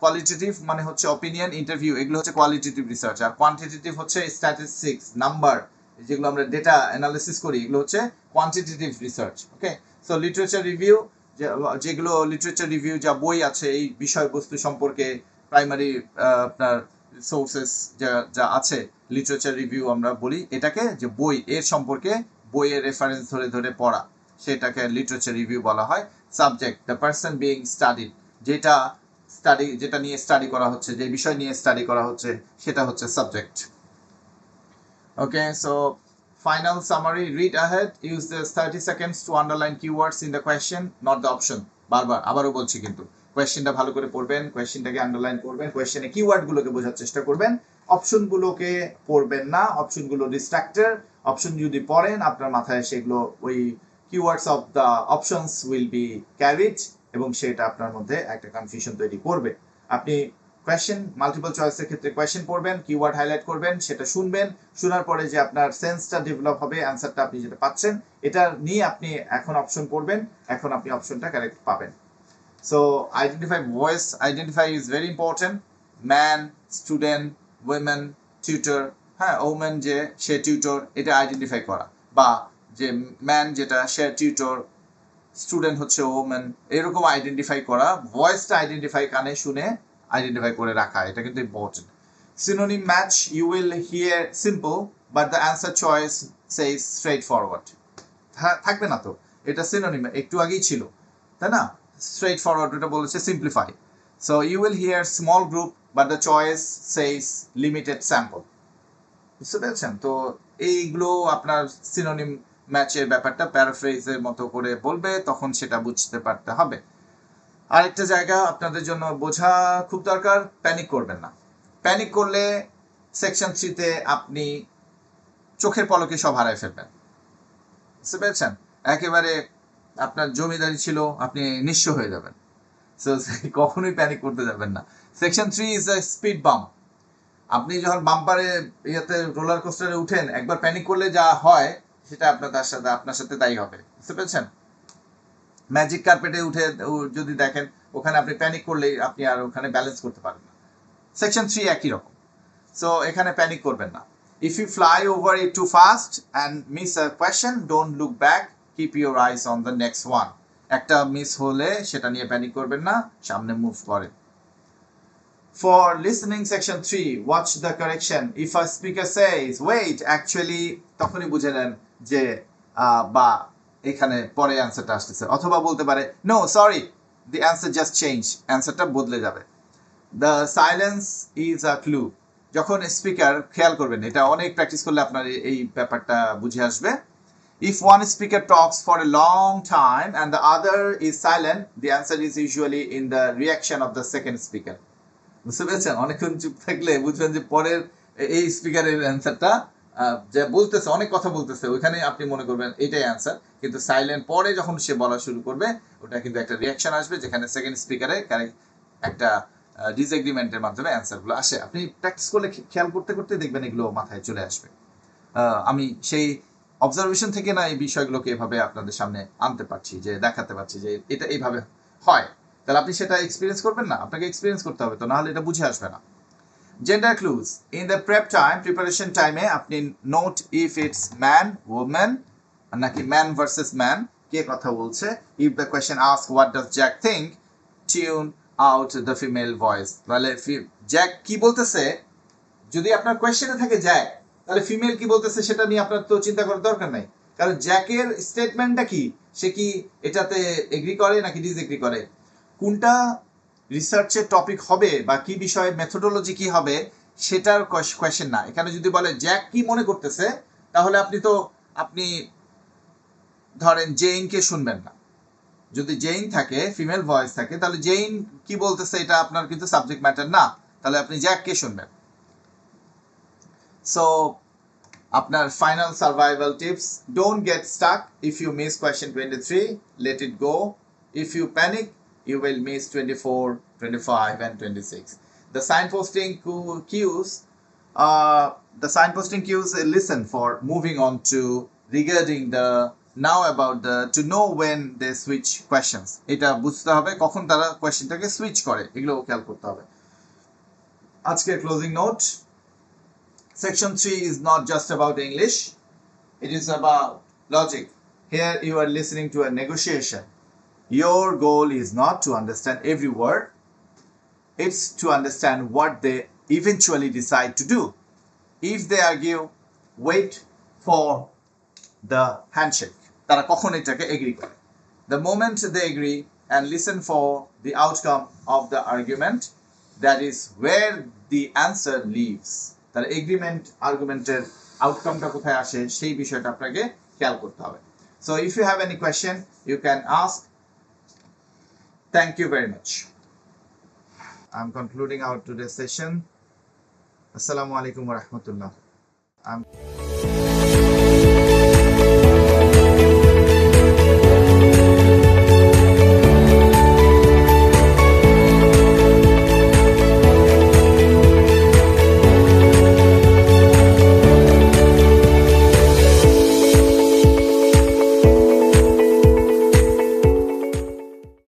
কোয়ালিটেটিভ মানে হচ্ছে অপিনিয়ন, ইন্টারভিউ, এগুলো হচ্ছে কোয়ালিটেটিভ রিসার্চ। আর কোয়ান্টিটেটিভ হচ্ছে স্ট্যাটিস্টিক্স, নাম্বার, যেগুলো আমরা ডেটা অ্যানালিসিস করি, এগুলো হচ্ছে কোয়ান্টিটেটিভ রিসার্চ। ওকে, সো লিটারেচার রিভিউ, যেগুলো লিটারেচার রিভিউ যা বই আছে এই বিষয়বস্তু সম্পর্কে প্রাইমারি আপনার সোর্সেস যা আছে লিটারেচার রিভিউ আমরা বলি এটাকে, যে বই এর সম্পর্কে বইয়ের রেফারেন্স ধরে ধরে পড়া, সেটাকে লিটারেচার রিভিউ বলা হয়। Subject, the person being studied, যেটা নিয়ে স্টাডি করা হচ্ছে, যে বিষয় নিয়ে স্টাডি করা হচ্ছে সেটা হচ্ছে subject. Okay, so final summary, read ahead, use the 30 seconds to underline keywords in the question, not the option. বারবার আবারও বলছি, কিন্তু কোয়েশ্চেনটা ভালো করে পড়বেন, কোয়েশ্চেনটাকে আন্ডারলাইন করবেন, কোয়েশ্চেনে কিওয়ার্ডগুলোকে বোঝার চেষ্টা করবেন, অপশনগুলোকে পড়বেন না, অপশনগুলো ডিস্ট্রাক্টর। অপশন যদি পড়েন আপনার মাথায় সেগুলো ওই keywords of the options will be carried, এবং সেটা আপনার মধ্যে একটা কনফিউশন তৈরি করবে। আপনি কোয়েশ্চেন মাল্টিপল চয়েসের ক্ষেত্রে কোয়েশ্চেন পড়বেন, কিওয়ার্ড হাইলাইট করবেন, সেটা শুনবেন, শোনার পরে যে আপনার সেন্সটা ডেভেলপ হবে, অ্যান্সারটা আপনি যেটা পাচ্ছেন এটা নিয়ে আপনি এখন অপশন পড়বেন, এখন আপনি অপশনটা কারেক্ট পাবেন। So identify voice, identify is very important. Man, student, women, tutor, হ্যাঁ ওমেন যে সে টিউটর, এটা আইডেন্টিফাই করা, বা যে ম্যান যেটা সে টিউটর, স্টুডেন্ট হচ্ছে ওমেন, এরকম আইডেন্টিফাই করা, ভয়েসটা আইডেন্টিফাই কানে শুনে আইডেন্টিফাই করে রাখা, এটা কিন্তু important. Synonym match, you will hear simple but the answer choice says straight forward, থাকবে না তো, এটা সিনোনিম একটু আগেই ছিল, তাই না? স্ট্রেট ফরওয়ার্ড এটা বলেছে simplify. So you will hear small group but the choice says limited sample, বুঝতে পেরেছেন? তো এইগুলো আপনার সিনোনিম ম্যাচের ব্যাপারটা প্যারাফ্রেজের মতো করে বলবে, তখন সেটা বুঝতে পারতে হবে। আরেকটা জায়গা আপনাদের জন্য বোঝা খুব দরকার, প্যানিক করবেন না। প্যানিক করলে সেকশন 3-তে আপনি চোখের পলকে সব হারায় ফেলবেন, বুঝতে পেরেছেন? একেবারে আপনার জমিদারি ছিল, আপনি নিঃস্ব হয়ে যাবেন। সো কখনোই প্যানিক করতে যাবেন না। Section 3 is a speed bump. আপনি যখন বাম্পারে ইয়েতে রোলার কোস্টারে উঠেন, একবার প্যানিক করলে যা হয় সেটা আপনার সাথে তাই হবে, বুঝতে পেরেছেন? ম্যাজিক কার্পেটে উঠে যদি দেখেন, ওখানে আপনি প্যানিক করলেই আপনি আর ওখানে ব্যালেন্স করতে পারেন না। সেকশন 3 একই রকম। সো এখানে প্যানিক করবেন না। If you fly over it too fast and miss a question, don't look back, keep your eyes on the next one. একটা মিস হলে সেটা নিয়ে প্যানিক করবেন না, সামনে মুভ করেন। For listening section 3, watch the correction. If a speaker says, wait, actually, তখনই বুঝে নেন যে বা এখানে পরে অ্যান্সারটা আসতেছে, অথবা বলতে পারে no sorry, the answer just change, অ্যান্সারটা বদলে যাবে। The silence is a clue. যখন স্পিকার, খেয়াল করবেন, এটা অনেক প্র্যাকটিস করলে আপনার এই ব্যাপারটা বুঝে আসবে। If one speaker talks for a long time and the other is silent, the answer is usually in the reaction of the second speaker. বুঝতে পেরেছেন? অনেকক্ষণ চুপ থাকলে বুঝবেন যে পরের এই স্পিকারের অ্যান্সারটা, যে বলতেছে, অনেক কথা বলতেছে, ওইখানে আপনি মনে করবেন এটাই অ্যান্সার, কিন্তু সাইলেন্ট পরে যখন সে বলা শুরু করবে, ওটা কিন্তু একটা রিয়াকশন আসবে, যেখানে সেকেন্ড স্পিকারে একটা ডিসএগ্রিমেন্টের মাধ্যমে অ্যান্সারগুলো আসে। আপনি প্র্যাকটিস করলে খেয়াল করতে করতে দেখবেন এগুলো মাথায় চলে আসবে। আমি সেই অবজারভেশন থেকে না এই বিষয়গুলোকে এভাবে আপনাদের সামনে আনতে পারছি, যে দেখাতে পারছি যে এটা এইভাবে হয়। তাহলে আপনি সেটা এক্সপিরিয়েন্স করবেন না, আপনাকে এক্সপিরিয়েন্স করতে হবে, তো নাহলে এটা বুঝে আসবে না। Gender clues, in the preparation টাইমে আপনি note if it's man, woman, নাকি ম্যান ভার্সেস ম্যান, কে কথা বলছে। If the question ask what does Jack think, tune out the female voice. তাহলে জ্যাক কি বলতেছে, যদি আপনার কোয়েশ্চেনে থাকে জ্যাক, তাহলে ফিমেল কি বলতেছে সেটা নিয়ে আপনার তো চিন্তা করার দরকার নাই, কারণ জ্যাকের স্টেটমেন্টটা কি, সে কি এটাতে এগ্রি করে নাকি ডিসএগ্রি করে, কোনটা রিসার্চের টপিক হবে বা কি বিষয়ে মেথোডোলজি কি হবে সেটার কোয়েশ্চেন না। এখানে যদি বলে জ্যাক কি মনে করতেছে, তাহলে আপনি ধরেন জেইনকে শুনবেন না। যদি জেইন থাকে, ফিমেল ভয়েস থাকে, তাহলে জেইন কি বলতেছে এটা আপনার কিন্তু সাবজেক্ট ম্যাটার না, তাহলে আপনি জ্যাককে শুনবেন। সো আপনার final survival tips, don't get stuck. If you miss question 23, let it go. If you panic, you will miss 24, 25 and 26. The signposting cues listen for moving on to regarding the now about the to know when they switch questions. এটা বুঝতে হবে কখন তারা কোয়েশ্চেনটাকে switch করে, এগুলো খেয়াল করতে হবে। আজকের closing note, section 3 is not just about English, it is about logic. Here you are listening to a negotiation. Your goal is not to understand every word, it's to understand what they eventually decide to do. If they argue, wait for the handshake. তারা কখন এটাকে agri করে? The moment they agree and listen for the outcome of the argument, that is where the answer leaves. তার agreement আর্গুমেন্টের আউটকামটা কোথায় আসে সেই বিষয়টা আপনাকে খেয়াল করতে হবে. So if you have any question, you can ask. Thank you very much. I'm concluding our today's session. Assalamu alaikum wa rahmatullah.